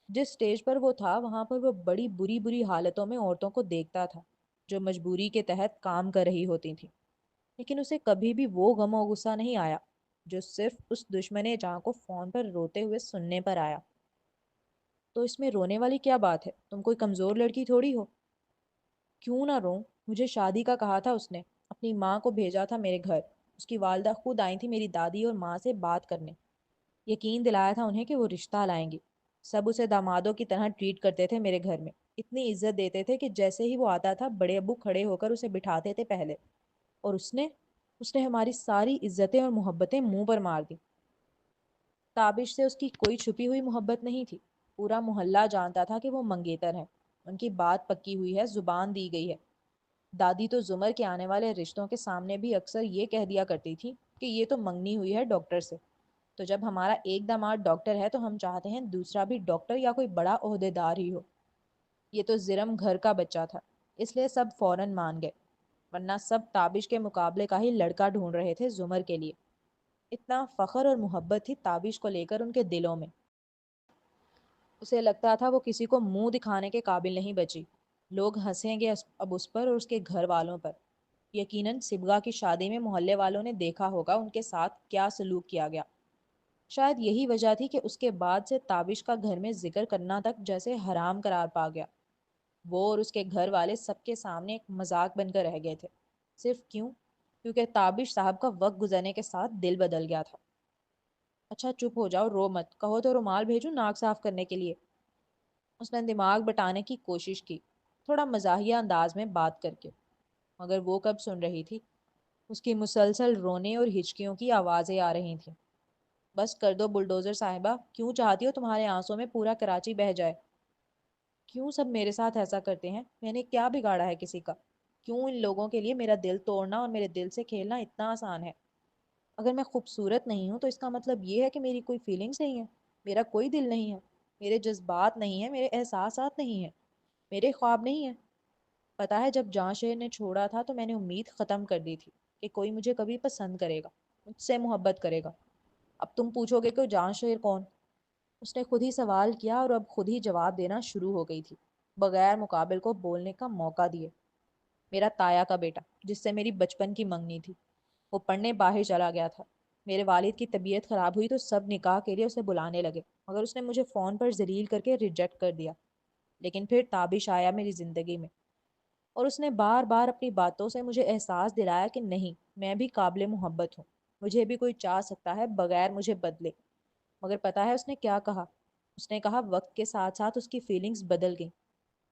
جس سٹیج پر وہ تھا، وہاں پر وہ بڑی بری بری حالتوں میں عورتوں کو دیکھتا تھا جو مجبوری کے تحت کام کر رہی ہوتی تھیں. لیکن اسے کبھی بھی وہ غم و غصہ نہیں آیا جو صرف اس دشمن جاں کو فون پر روتے ہوئے سننے پر آیا. تو اس میں رونے والی کیا بات ہے؟ تم کوئی کمزور لڑکی تھوڑی ہو. کیوں نہ رو؟ مجھے شادی کا کہا تھا اس نے، اپنی ماں کو بھیجا تھا میرے گھر. اس کی والدہ خود آئی تھی میری دادی اور ماں سے بات کرنے، یقین دلایا تھا انہیں کہ وہ رشتہ لائیں گی. سب اسے دامادوں کی طرح ٹریٹ کرتے تھے میرے گھر میں، اتنی عزت دیتے تھے کہ جیسے ہی وہ آتا تھا بڑے ابو کھڑے ہو کر اسے بٹھاتے تھے پہلے. اور اس نے ہماری ساری عزتیں اور محبتیں منہ پر مار دی. تابش سے اس کی کوئی چھپی ہوئی محبت نہیں تھی. پورا محلہ جانتا تھا کہ وہ منگیتر ہیں. ان کی بات پکی ہوئی ہے، زبان دی گئی ہے. دادی تو زمر کے آنے والے رشتوں کے سامنے بھی اکثر یہ کہہ دیا کرتی تھی کہ یہ تو منگنی ہوئی ہے ڈاکٹر سے. تو جب ہمارا ایک داماد ڈاکٹر ہے تو ہم چاہتے ہیں دوسرا بھی ڈاکٹر یا کوئی بڑا عہدے دار ہی ہو. یہ تو زرم گھر کا بچہ تھا، اس لیے سب فوراً مان گئے، ورنہ سب تابش کے مقابلے کا ہی لڑکا ڈھونڈ رہے تھے زمر کے لیے. اتنا فخر اور محبت تھی تابش کو لے کر ان کے دلوں میں. اسے لگتا تھا وہ کسی کو منہ دکھانے کے قابل نہیں بچی. لوگ ہنسیں گے اب اس پر اور اس کے گھر والوں پر۔ یقیناً سبگا کی شادی میں محلے والوں نے دیکھا ہوگا ان کے ساتھ کیا سلوک کیا گیا۔ شاید یہی وجہ تھی کہ اس کے بعد سے تابش کا گھر میں ذکر کرنا تک جیسے حرام قرار پا گیا۔ وہ اور اس کے گھر والے سب کے سامنے ایک مذاق بن کر رہ گئے تھے۔ صرف کیوں؟ کیونکہ تابش صاحب کا وقت گزرنے کے ساتھ دل بدل گیا تھا۔ اچھا چپ ہو جاؤ، رو مت، کہو تو رومال بھیجوں ناک صاف کرنے کے لیے؟ اس نے دماغ بٹانے کی کوشش کی، تھوڑا مزاحیہ انداز میں بات کر کے، مگر وہ کب سن رہی تھی؟ اس کی مسلسل رونے اور ہچکیوں کی آوازیں آ رہی تھیں۔ بس کر دو بلڈوزر صاحبہ، کیوں چاہتی ہو تمہارے آنسوں میں پورا کراچی بہہ جائے؟ کیوں سب میرے ساتھ ایسا کرتے ہیں؟ میں نے کیا بگاڑا ہے کسی کا؟ کیوں ان لوگوں کے لیے میرا دل توڑنا اور میرے دل سے کھیلنا اتنا آسان ہے؟ اگر میں خوبصورت نہیں ہوں تو اس کا مطلب یہ ہے کہ میری کوئی فیلنگز نہیں ہے، میرا کوئی دل نہیں ہے، میرے جذبات نہیں ہیں، میرے احساسات نہیں ہیں، میرے خواب نہیں ہیں۔ پتہ ہے جب جاں شیر نے چھوڑا تھا تو میں نے امید ختم کر دی تھی کہ کوئی مجھے کبھی پسند کرے گا، مجھ سے محبت کرے گا۔ اب تم پوچھو گے کہ جاں شیر کون؟ اس نے خود ہی سوال کیا اور اب خود ہی جواب دینا شروع ہو گئی تھی، بغیر مقابل کو بولنے کا موقع دیے۔ میرا تایا کا بیٹا، جس سے میری بچپن کی منگنی تھی، وہ پڑھنے باہر چلا گیا تھا۔ میرے والد کی طبیعت خراب ہوئی تو سب نکاح کے لیے اسے بلانے لگے، مگر اس نے مجھے فون پر ذلیل کر کے ریجیکٹ کر دیا۔ لیکن پھر تابش آیا میری زندگی میں، اور اس نے بار بار اپنی باتوں سے مجھے احساس دلایا کہ نہیں، میں بھی قابل محبت ہوں، مجھے بھی کوئی چاہ سکتا ہے بغیر مجھے بدلے۔ مگر پتہ ہے اس نے کیا کہا؟ اس نے کہا وقت کے ساتھ ساتھ اس کی فیلنگز بدل گئیں۔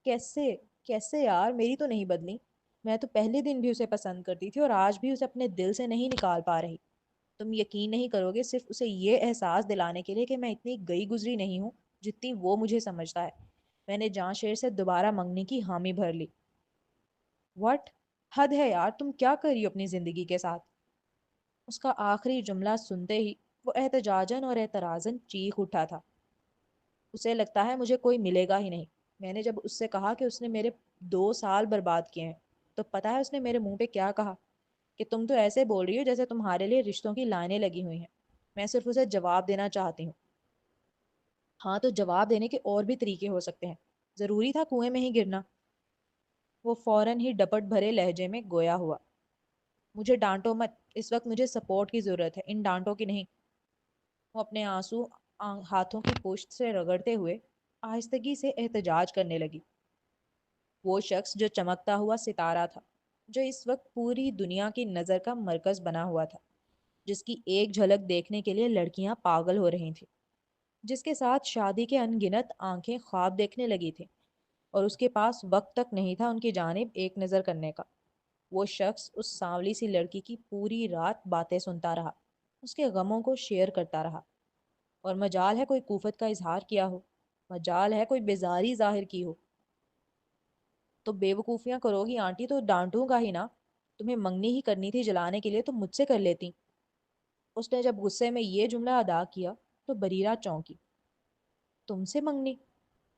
کیسے؟ کیسے یار؟ میری تو نہیں بدلی۔ میں تو پہلے دن بھی اسے پسند کرتی تھی اور آج بھی اسے اپنے دل سے نہیں نکال پا رہی۔ تم یقین نہیں کرو گے، صرف اسے یہ احساس دلانے کے لیے کہ میں اتنی گئی گزری نہیں ہوں جتنی وہ مجھے سمجھتا ہے، میں نے جاں شیر سے دوبارہ منگنی کی حامی بھر لی۔ وٹ؟ حد ہے یار، تم کیا کر رہی ہو اپنی زندگی کے ساتھ؟ اس کا آخری جملہ سنتے ہی وہ احتجاجاً اور اعتراضاً چیخ اٹھا تھا۔ اسے لگتا ہے مجھے کوئی ملے گا ہی نہیں۔ میں نے جب اس سے کہا کہ اس نے میرے 2 سال برباد کیے ہیں، تو پتہ ہے اس نے میرے منہ پہ کیا کہا؟ کہ تم تو ایسے بول رہی ہو جیسے تمہارے لیے رشتوں کی لائنیں لگی ہوئی ہیں۔ میں صرف اسے جواب دینا چاہتی ہوں۔ ہاں تو جواب دینے کے اور بھی طریقے ہو سکتے ہیں، ضروری تھا کنویں میں ہی گرنا؟ وہ فوراً ہی ڈپٹ بھرے لہجے میں گویا ہوا۔ مجھے ڈانٹو مت، اس وقت مجھے سپورٹ کی ضرورت ہے، ان ڈانٹوں کی نہیں۔ وہ اپنے آنسو ہاتھوں کی پشت سے رگڑتے ہوئے آہستگی سے احتجاج کرنے لگی۔ وہ شخص جو چمکتا ہوا ستارہ تھا، جو اس وقت پوری دنیا کی نظر کا مرکز بنا ہوا تھا، جس کی ایک جھلک دیکھنے کے لیے لڑکیاں پاگل ہو رہی تھیں، جس کے ساتھ شادی کے ان گنت آنکھیں خواب دیکھنے لگی تھیں، اور اس کے پاس وقت تک نہیں تھا ان کی جانب ایک نظر کرنے کا۔ وہ شخص اس سانولی سی لڑکی کی پوری رات باتیں سنتا رہا، اس کے غموں کو شیئر کرتا رہا، اور مجال ہے کوئی کوفت کا اظہار کیا ہو، مجال ہے کوئی بیزاری ظاہر کی ہو۔ تو بے وقوفیاں کرو گی آنٹی تو ڈانٹوں گا ہی نا، تمہیں منگنی ہی کرنی تھی جلانے کے لیے تو مجھ سے کر لیتی۔ اس نے جب غصے میں یہ جملہ ادا کیا تو بریرہ چونکی۔ تم سے منگنی؟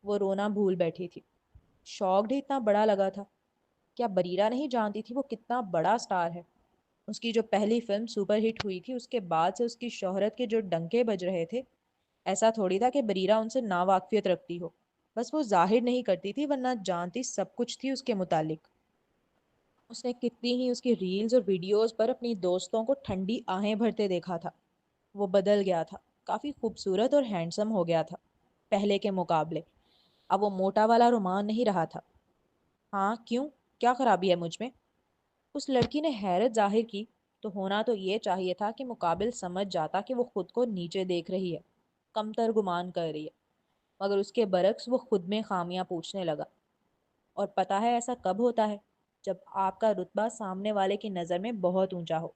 وہ رونا بھول بیٹھی تھی، شوق بھی اتنا بڑا لگا تھا۔ کیا بریرہ نہیں جانتی تھی وہ کتنا بڑا سٹار ہے؟ اس کی جو پہلی فلم سپر ہٹ ہوئی تھی، اس کے بعد سے اس کی شہرت کے جو ڈنکے بج رہے تھے، ایسا تھوڑی تھا کہ بریرہ ان سے ناواقفیت رکھتی ہو، بس وہ ظاہر نہیں کرتی تھی، ورنہ جانتی سب کچھ تھی اس کے متعلق۔ اس نے کتنی ہی اس کی ریلز اور ویڈیوز پر اپنی دوستوں کو ٹھنڈی آہیں بھرتے دیکھا تھا۔ وہ بدل گیا تھا، کافی خوبصورت اور ہینڈسم ہو گیا تھا پہلے کے مقابلے۔ اب وہ موٹا والا رومان نہیں رہا تھا۔ ہاں کیوں؟ کیا خرابی ہے مجھ میں؟ اس لڑکی نے حیرت ظاہر کی۔ تو ہونا تو یہ چاہیے تھا کہ مقابل سمجھ جاتا کہ وہ خود کو نیچے دیکھ رہی ہے، کمتر گمان کر رہی ہے، مگر اس کے برعکس وہ خود میں خامیاں پوچھنے لگا۔ اور پتہ ہے ایسا کب ہوتا ہے؟ جب آپ کا رتبہ سامنے والے کی نظر میں بہت اونچا ہو،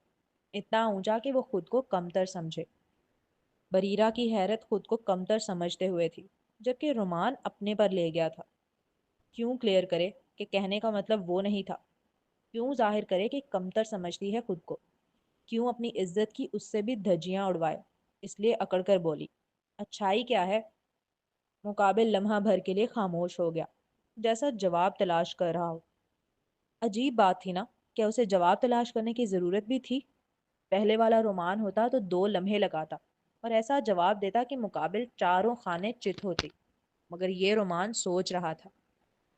اتنا اونچا کہ وہ خود کو کمتر سمجھے۔ بریرہ کی حیرت خود کو کمتر سمجھتے ہوئے تھی، جبکہ رومان اپنے پر لے گیا تھا۔ کیوں کلیئر کرے کہ کہنے کا مطلب وہ نہیں تھا؟ کیوں ظاہر کرے کہ کمتر سمجھتی ہے خود کو؟ کیوں اپنی عزت کی اس سے بھی دھجیاں اڑوائے؟ اس لیے اکڑ کر بولی، اچھائی کیا ہے؟ مقابل لمحہ بھر کے لیے خاموش ہو گیا، جیسا جواب تلاش کر رہا ہو۔ عجیب بات تھی نا، کیا اسے جواب تلاش کرنے کی ضرورت بھی تھی؟ پہلے والا رومان ہوتا تو 2 لمحے لگاتا اور ایسا جواب دیتا کہ مقابل چاروں خانے چت ہوتی، مگر یہ رومان سوچ رہا تھا۔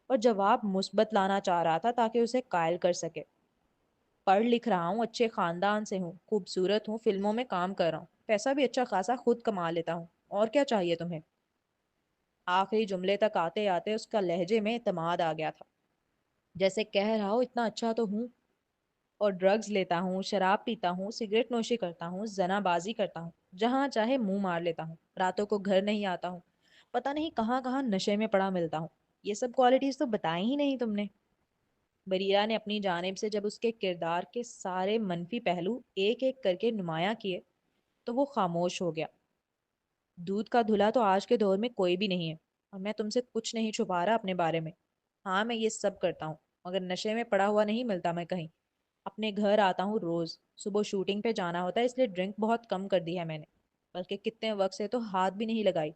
اور جواب مثبت لانا چاہ رہا تھا تاکہ اسے قائل کر سکے۔ پڑھ لکھ رہا ہوں، اچھے خاندان سے ہوں، خوبصورت ہوں، فلموں میں کام کر رہا ہوں، پیسہ بھی اچھا خاصا خود کما لیتا ہوں، اور کیا چاہیے تمہیں؟ آخری جملے تک آتے آتے اس کا لہجے میں اعتماد آ گیا تھا، جیسے کہہ رہا ہو اتنا اچھا تو ہوں، اور ڈرگز لیتا ہوں، شراب پیتا ہوں، سگریٹ نوشی کرتا ہوں، زنا بازی کرتا ہوں، جہاں چاہے منہ مار لیتا ہوں، راتوں کو گھر نہیں آتا ہوں، پتہ نہیں کہاں کہاں نشے میں پڑا ملتا ہوں۔ یہ سب کوالٹیز تو بتائی ہی نہیں تم نے۔ بریرہ نے اپنی جانب سے جب اس کے کردار کے سارے منفی پہلو ایک ایک کر کے نمایاں کیے تو وہ خاموش ہو گیا۔ دودھ کا دھلا تو آج کے دور میں کوئی بھی نہیں ہے، اور میں تم سے کچھ نہیں چھپا رہا اپنے بارے میں۔ ہاں میں یہ سب کرتا ہوں، مگر نشے میں پڑا ہوا نہیں ملتا میں کہیں۔ اپنے گھر آتا ہوں روز، صبح شوٹنگ پہ جانا ہوتا ہے اس لیے ڈرنک بہت کم کر دی ہے میں نے، بلکہ کتنے وقت سے تو ہاتھ بھی نہیں لگائی،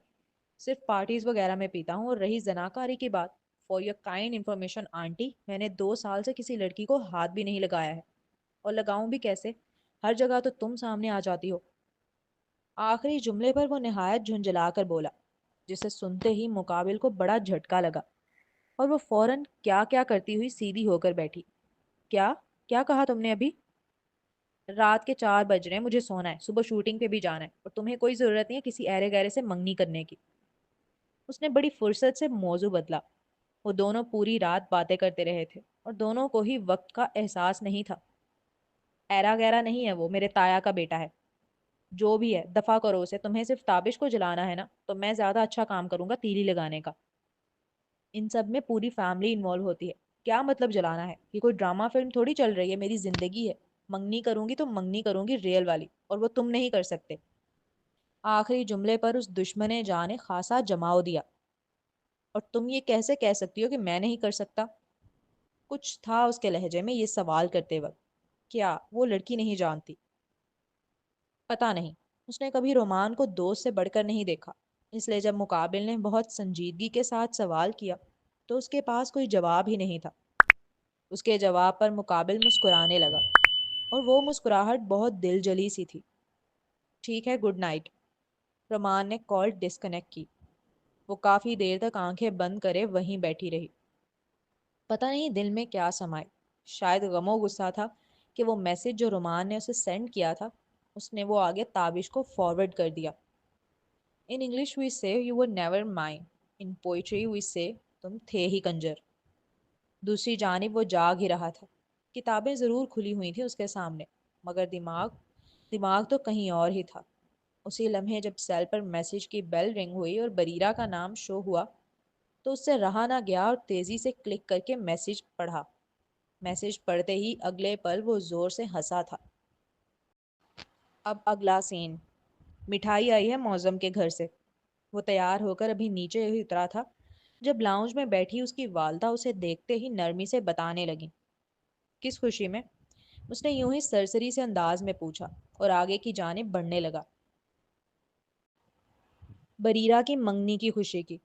صرف پارٹیز وغیرہ میں پیتا ہوں۔ اور رہی زناکاری کی بات، for your kind information aunty, میں نے 2 سال سے کسی لڑکی کو ہاتھ بھی نہیں لگایا ہے، اور لگاؤں بھی کیسے؟ ہر جگہ تو تم سامنے آ جاتی ہو۔ آخری جملے پر وہ نہایت جھنجھلا کر بولا، جسے سنتے ہی مقابل کو بڑا جھٹکا لگا، اور وہ فوراً کیا کیا کرتی ہوئی سیدھی ہو کر بیٹھی۔ کیا کیا کہا تم نے ابھی؟ رات کے 4 بج رہے ہیں، مجھے سونا ہے، صبح شوٹنگ پہ بھی جانا ہے، اور تمہیں کوئی ضرورت نہیں ہے کسی ایرے گیرے سے منگنی کرنے کی۔ اس نے بڑی فرصت سے موضوع بدلا۔ وہ دونوں پوری رات باتیں کرتے رہے تھے، اور دونوں کو ہی وقت کا احساس نہیں تھا۔ ایرا گیرا نہیں ہے وہ، میرے تایا کا بیٹا ہے۔ جو بھی ہے دفع کرو اسے، تمہیں صرف تابش کو جلانا ہے نا، تو میں زیادہ اچھا کام کروں گا تیلی لگانے کا۔ ان سب میں پوری فیملی انوالو ہوتی ہے۔ کیا مطلب جلانا ہے؟ یہ کوئی ڈرامہ فلم تھوڑی چل رہی ہے، میری زندگی ہے۔ منگنی کروں گی تو منگنی کروں گی ریئل والی، اور وہ تم نہیں کر سکتے۔ آخری جملے پر اس دشمن جان نے خاصا جماؤ دیا۔ اور تم یہ کیسے کہہ سکتی ہو کہ میں نہیں کر سکتا؟ کچھ تھا اس کے لہجے میں یہ سوال کرتے وقت۔ کیا وہ لڑکی نہیں جانتی؟ پتا نہیں، اس نے کبھی رومان کو دوست سے بڑھ کر نہیں دیکھا، اس لیے جب مقابل نے بہت سنجیدگی کے ساتھ سوال کیا تو اس کے پاس کوئی جواب ہی نہیں تھا۔ اس کے جواب پر مقابل مسکرانے لگا، اور وہ مسکراہٹ بہت دل جلی سی تھی۔ ٹھیک ہے، گڈ نائٹ۔ رومان نے کال ڈسکنیکٹ کی۔ وہ کافی دیر تک آنکھیں بند کرے وہیں بیٹھی رہی، پتہ نہیں دل میں کیا سمائے۔ شاید غم و غصہ تھا کہ وہ میسج جو رومان نے اسے سینڈ کیا تھا اس نے وہ آگے تابش کو فارورڈ کر دیا۔ ان English we say you were never mine, in poetry we say تم تھے ہی کنجر۔ دوسری جانب وہ جاگ ہی رہا تھا۔ کتابیں ضرور کھلی ہوئی تھیں اس کے سامنے، مگر دماغ تو کہیں اور ہی تھا۔ اسی لمحے جب سیل پر میسج کی بیل رنگ ہوئی اور بریرہ کا نام شو ہوا تو اس سے رہا نہ گیا، اور تیزی سے کلک کر کے میسج پڑھا۔ میسج پڑھتے ہی اگلے پل وہ زور سے ہنسا تھا۔ اب اگلا سین۔ مٹھائی آئی ہے معظم کے گھر سے۔ وہ تیار ہو کر ابھی نیچے ہی اترا تھا جب لاؤنج میں بیٹھی اس کی والدہ اسے دیکھتے ہی نرمی سے بتانے لگی۔ کس خوشی میں؟ اس نے یوں ہی سرسری سے انداز میں پوچھا، اور آگے کی جانب بڑھنے لگا۔ بریرہ کی منگنی کی خوشی کی۔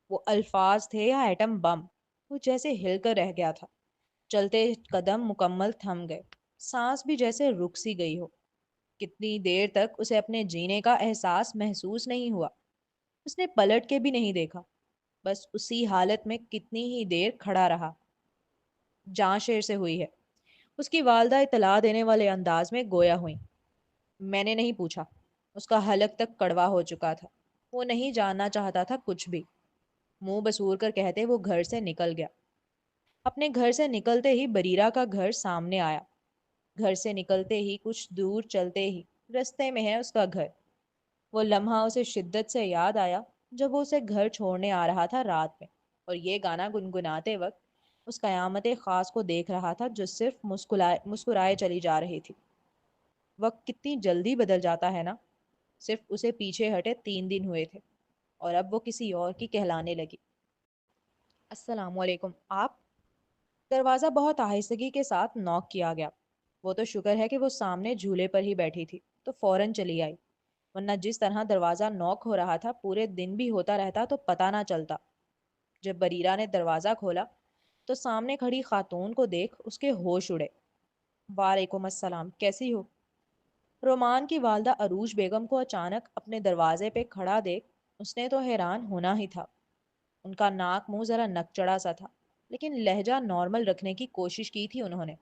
وہ الفاظ تھے یا ایٹم بم، وہ جیسے ہل کر رہ گیا تھا۔ چلتے قدم مکمل تھم گئے، سانس بھی جیسے رک سی گئی ہو۔ کتنی دیر تک اسے اپنے جینے کا احساس محسوس نہیں ہوا۔ اس نے پلٹ کے بھی نہیں دیکھا، بس اسی حالت میں کتنی ہی دیر کھڑا رہا۔ جاں شیر سے ہوئی ہے، اس کی والدہ اطلاع دینے والے انداز میں گویا ہوئی۔ میں نے نہیں پوچھا۔ اس کا حلق تک کڑوا ہو چکا تھا، وہ نہیں جاننا چاہتا تھا کچھ بھی۔ منہ بسور کر کہتے وہ گھر سے نکل گیا۔ اپنے گھر سے نکلتے ہی بریرہ کا گھر سامنے آیا۔ گھر سے نکلتے ہی کچھ دور چلتے ہی رستے میں ہے اس کا گھر۔ وہ لمحہ اسے شدت سے یاد آیا جب وہ اسے گھر چھوڑنے آ رہا تھا رات میں، اور یہ گانا گنگناتے وقت اس قیامت خاص کو دیکھ رہا تھا جو صرف مسکرائے چلی جا رہی تھی۔ وقت کتنی جلدی بدل جاتا ہے نا۔ صرف اسے پیچھے ہٹے 3 دن ہوئے تھے، اور اب وہ کسی اور کی کہلانے لگی۔ السلام علیکم، آپ؟ دروازہ بہت آہستگی کے ساتھ نوک کیا گیا۔ وہ تو شکر ہے کہ وہ سامنے جھولے پر ہی بیٹھی تھی تو فوراً چلی آئی، ورنہ جس طرح دروازہ نوک ہو رہا تھا پورے دن بھی ہوتا رہتا تو پتہ نہ چلتا۔ جب بریرہ نے دروازہ کھولا تو سامنے کھڑی خاتون کو دیکھ اس کے ہوش اڑے۔ وعلیکم السلام، کیسی ہو؟ رومان کی والدہ عروج بیگم کو اچانک اپنے دروازے پہ کھڑا دیکھ اس نے تو حیران ہونا ہی تھا۔ ان کا ناک منہ ذرا نک چڑھا سا تھا، لیکن لہجہ نارمل رکھنے کی کوشش کی تھی انہوں نے،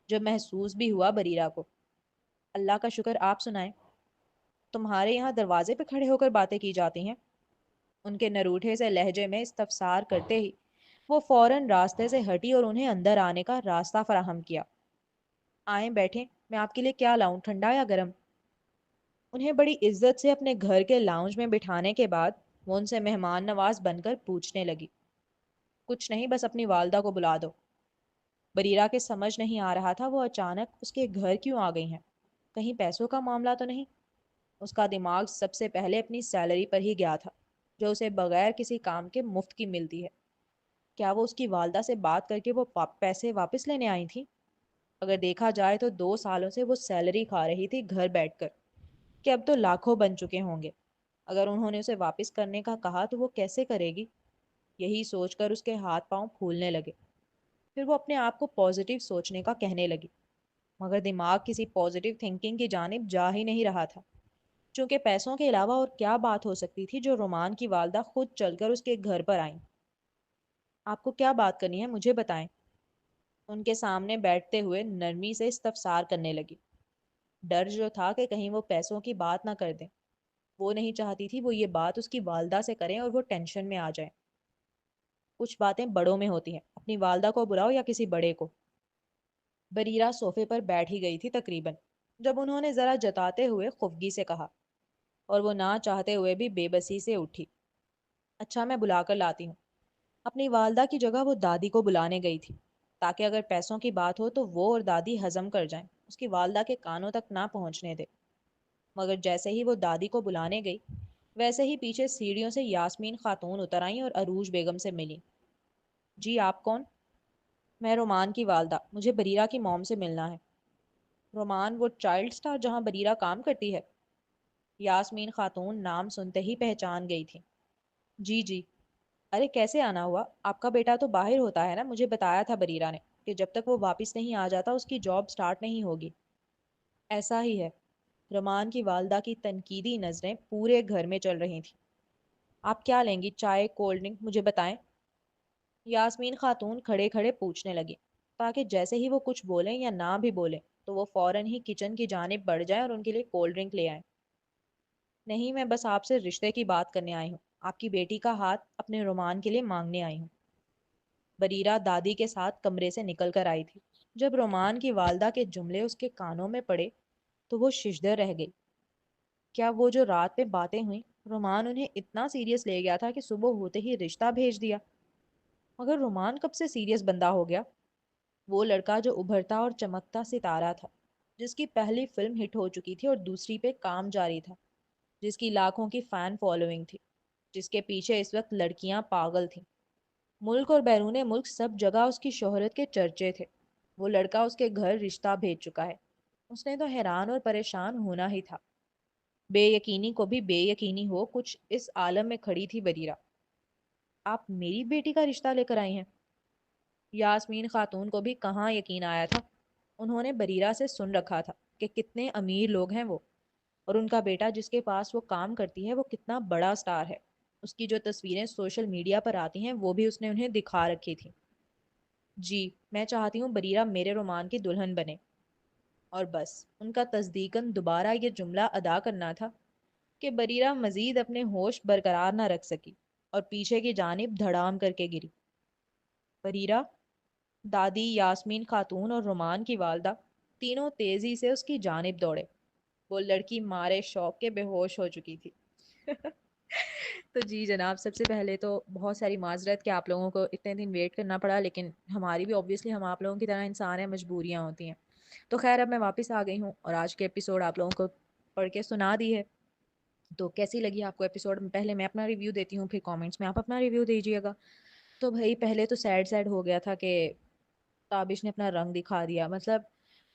جب محسوس بھی ہوا بریرہ کو۔ اللہ کا شکر، آپ سنائیں، تمہارے یہاں دروازے پہ کھڑے ہو کر باتیں کی جاتی ہیں؟ ان کے نروٹھے سے لہجے میں استفسار کرتے ہی وہ فوراً راستے سے ہٹی اور انہیں اندر آنے کا راستہ فراہم کیا۔ آئیں بیٹھیں، میں آپ کے لیے کیا لاؤں، ٹھنڈا یا گرم؟ انہیں بڑی عزت سے اپنے گھر کے لاؤنج میں بٹھانے کے بعد وہ ان سے مہمان نواز بن کر پوچھنے لگی، کچھ نہیں، بس اپنی والدہ کو بلا دو۔ بریرہ کے سمجھ نہیں آ رہا تھا وہ اچانک اس کے گھر کیوں آ گئی ہیں، کہیں پیسوں کا معاملہ تو نہیں؟ اس کا دماغ سب سے پہلے اپنی سیلری پر ہی گیا تھا، جو اسے بغیر کسی کام کے مفت کی ملتی ہے۔ کیا وہ اس کی والدہ سے بات کر کے وہ پیسے واپس لینے آئی تھی؟ اگر دیکھا جائے تو 2 سالوں سے وہ سیلری کھا رہی تھی گھر بیٹھ کر، کہ اب تو لاکھوں بن چکے ہوں گے۔ اگر انہوں نے اسے واپس کرنے کا کہا تو وہ کیسے کرے گی؟ یہی سوچ کر اس کے ہاتھ پاؤں پھولنے لگے۔ پھر وہ اپنے آپ کو پازیٹیو سوچنے کا کہنے لگی، مگر دماغ کسی پازیٹیو تھنکنگ کی جانب جا ہی نہیں رہا تھا، چونکہ پیسوں کے علاوہ اور کیا بات ہو سکتی تھی جو رومان کی والدہ خود چل کر اس کے گھر پر آئیں۔ آپ کو کیا بات کرنی ہے، مجھے بتائیں، ان کے سامنے بیٹھتے ہوئے نرمی سے استفسار کرنے لگی۔ ڈر جو تھا کہ کہیں وہ پیسوں کی بات نہ کر دیں، وہ نہیں چاہتی تھی وہ یہ بات اس کی والدہ سے کریں اور وہ ٹینشن میں آ جائیں۔ کچھ باتیں بڑوں میں ہوتی ہیں، اپنی والدہ کو بلاؤ یا کسی بڑے کو۔ بریرہ صوفے پر بیٹھ ہی گئی تھی تقریباً، جب انہوں نے ذرا جتاتے ہوئے خفگی سے کہا، اور وہ نہ چاہتے ہوئے بھی بے بسی سے اٹھی۔ اچھا، میں بلا کر لاتی ہوں۔ اپنی والدہ کی جگہ وہ دادی کو بلانے گئی تھی، تاکہ اگر پیسوں کی بات ہو تو وہ اور دادی ہضم کر جائیں، اس کی والدہ کے کانوں تک نہ پہنچنے دے۔ مگر جیسے ہی وہ دادی کو بلانے گئی، ویسے ہی پیچھے سیڑھیوں سے یاسمین خاتون اتر آئیں اور عروج بیگم سے ملی۔ جی آپ کون؟ میں رومان کی والدہ، مجھے بریرہ کی موم سے ملنا ہے۔ رومان، وہ چائلڈ سٹار جہاں بریرہ کام کرتی ہے؟ یاسمین خاتون نام سنتے ہی پہچان گئی تھی۔ جی جی۔ ارے کیسے آنا ہوا؟ آپ کا بیٹا تو باہر ہوتا ہے نا، مجھے بتایا تھا بریرہ نے کہ جب تک وہ واپس نہیں آ جاتا اس کی جاب سٹارٹ نہیں ہوگی۔ ایسا ہی ہے۔ رومان کی والدہ کی تنقیدی نظریں پورے گھر میں چل رہی تھیں۔ آپ کیا لیں گی، چائے، کولڈ ڈرنک، مجھے بتائیں؟ یاسمین خاتون کھڑے کھڑے پوچھنے لگی، تاکہ جیسے ہی وہ کچھ بولیں یا نہ بھی بولیں تو وہ فوراً ہی کچن کی جانب بڑھ جائیں اور ان کے لیے کولڈ ڈرنک لے آئیں۔ نہیں، میں بس آپ سے رشتے کی بات کرنے آئی ہوں، آپ کی بیٹی کا ہاتھ اپنے رومان کے لیے مانگنے آئی ہوں۔ بریرہ دادی کے ساتھ کمرے سے نکل کر آئی تھی۔ جب رومان کی والدہ کے جملے اس کے کانوں میں پڑے تو وہ ششدر رہ گئی۔ کیا وہ جو رات میں باتیں ہوئیں، رومان انہیں اتنا سیریس لے گیا تھا کہ صبح ہوتے ہی رشتہ بھیج دیا؟ مگر رومان کب سے سیریس بندہ ہو گیا؟ وہ لڑکا جو ابھرتا اور چمکتا ستارہ تھا، جس کی پہلی فلم ہٹ ہو چکی تھی اور دوسری پہ کام جاری تھا، جس کی لاکھوں کی فین فالوئنگ تھی، جس کے پیچھے اس وقت لڑکیاں پاگل تھیں، ملک اور بیرون ملک سب جگہ اس کی شہرت کے چرچے تھے، وہ لڑکا اس کے گھر رشتہ بھیج چکا ہے۔ اس نے تو حیران اور پریشان ہونا ہی تھا۔ بے یقینی کو بھی بے یقینی ہو کچھ اس عالم میں کھڑی تھی بریرہ۔ آپ میری بیٹی کا رشتہ لے کر آئی ہیں؟ یاسمین خاتون کو بھی کہاں یقین آیا تھا۔ انہوں نے بریرہ سے سن رکھا تھا کہ کتنے امیر لوگ ہیں وہ، اور ان کا بیٹا جس کے پاس وہ کام کرتی ہے وہ کتنا بڑا سٹار ہے۔ اس کی جو تصویریں سوشل میڈیا پر آتی ہیں وہ بھی اس نے انہیں دکھا رکھی تھی۔ جی، میں چاہتی ہوں بریرہ میرے رومان کی دلہن بنے۔ اور بس ان کا تصدیقاً دوبارہ یہ جملہ ادا کرنا تھا کہ بریرہ مزید اپنے ہوش برقرار نہ رکھ سکی اور پیچھے کی جانب دھڑام کر کے گری۔ بریرہ! دادی، یاسمین خاتون اور رومان کی والدہ تینوں تیزی سے اس کی جانب دوڑے۔ وہ لڑکی مارے شوق کے بے ہوش ہو چکی تھی۔ تو جی جناب، سب سے پہلے تو بہت ساری معذرت کہ آپ لوگوں کو اتنے دن ویٹ کرنا پڑا، لیکن ہماری بھی obviously ہم آپ لوگوں کی طرح انسان ہیں، مجبوریاں ہوتی ہیں۔ تو خیر اب میں واپس آ گئی ہوں اور آج کے ایپیسوڈ آپ لوگوں کو پڑھ کے سنا دی ہے۔ تو کیسی لگی آپ کو ایپیسوڈ؟ پہلے میں اپنا ریویو دیتی ہوں، پھر کامنٹس میں آپ اپنا ریویو دیجیے گا۔ تو بھائی پہلے تو سیڈ ہو گیا تھا کہ تابش نے اپنا رنگ دکھا دیا۔ مطلب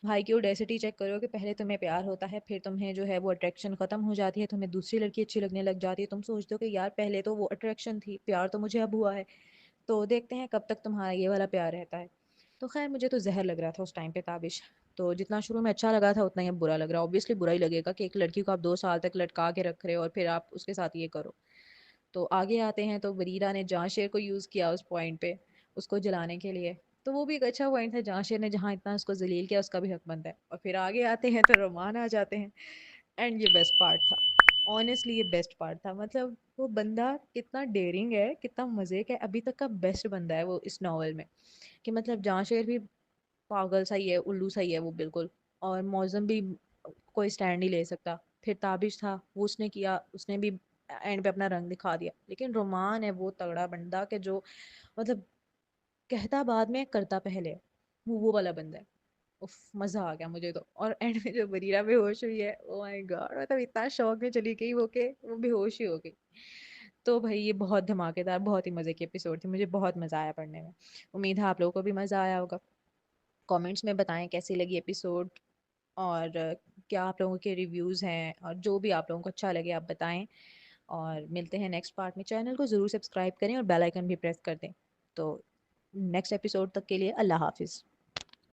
بھائی کی اوڈیسٹی چیک کرو کہ پہلے تمہیں پیار ہوتا ہے، پھر تمہیں جو ہے وہ اٹریکشن ختم ہو جاتی ہے، تمہیں دوسری لڑکی اچھی لگنے لگ جاتی ہے، تم سوچتے ہو کہ یار پہلے تو وہ اٹریکشن تھی، پیار تو مجھے اب ہوا ہے، تو دیکھتے ہیں کب تک تمہارا یہ والا پیار رہتا ہے۔ تو خیر مجھے تو زہر لگ رہا تھا اس ٹائم پہ تابش، تو جتنا شروع میں اچھا لگا تھا اتنا ہی اب برا لگ رہا ہے۔ اوبیسلی برا ہی لگے گا کہ ایک لڑکی کو آپ 2 سال تک لٹکا کے رکھ رہے ہو اور پھر آپ اس کے ساتھ یہ کرو۔ تو آگے آتے ہیں تو بریرہ نے جہاں شیر کو یوز کیا اس پوائنٹ پہ، اس کو جلانے کے لیے. تو وہ بھی ایک اچھا پوائنٹ تھا, جہاں شیر نے جہاں اتنا اس کو ذلیل کیا اس کا بھی حق بنتا ہے. اور پھر آگے آتے ہیں تو رومان آ جاتے ہیں, اینڈ یہ بیسٹ پارٹ تھا. آنیسٹلی یہ بیسٹ پارٹ تھا. مطلب وہ بندہ کتنا ڈیئرنگ ہے, کتنا مزے کا ہے, ابھی تک کا بیسٹ بندہ ہے وہ اس ناول میں. کہ مطلب جہاں شیر بھی پاگل سا ہی ہے, الو سا ہی ہے وہ بالکل, اور موزم بھی کوئی اسٹینڈ نہیں لے سکتا. پھر تابش تھا, وہ اس نے کیا, اس نے بھی اینڈ پہ اپنا رنگ دکھا دیا. لیکن رومان ہے وہ تگڑا بندہ کہ جو مطلب کہتا بعد میں کرتا پہلے, وہ والا بندہ ہے. اف, مزہ آ گیا مجھے تو. اور اینڈ میں جو بریرہ بے ہوش ہوئی ہے, او مائی گاڈ, مطلب اتنا شوق میں چلی گئی وہ کہ وہ بے ہوش ہی ہو گئی. تو بھائی یہ بہت دھماکے دار, بہت ہی مزے کی ایپیسوڈ تھی, مجھے بہت مزہ آیا پڑھنے میں. امید ہے آپ لوگوں کو بھی مزہ آیا ہوگا. کامنٹس میں بتائیں کیسی لگی ایپیسوڈ, اور کیا آپ لوگوں کے ریویوز ہیں, اور جو بھی آپ لوگوں کو اچھا لگے آپ بتائیں. اور ملتے ہیں نیکسٹ پارٹ میں. چینل کو ضرور سبسکرائب کریں اور بیل آئیکن بھی پریس کر دیں. تو نیکسٹ ایپیسوڈ تک کے لیے اللہ حافظ.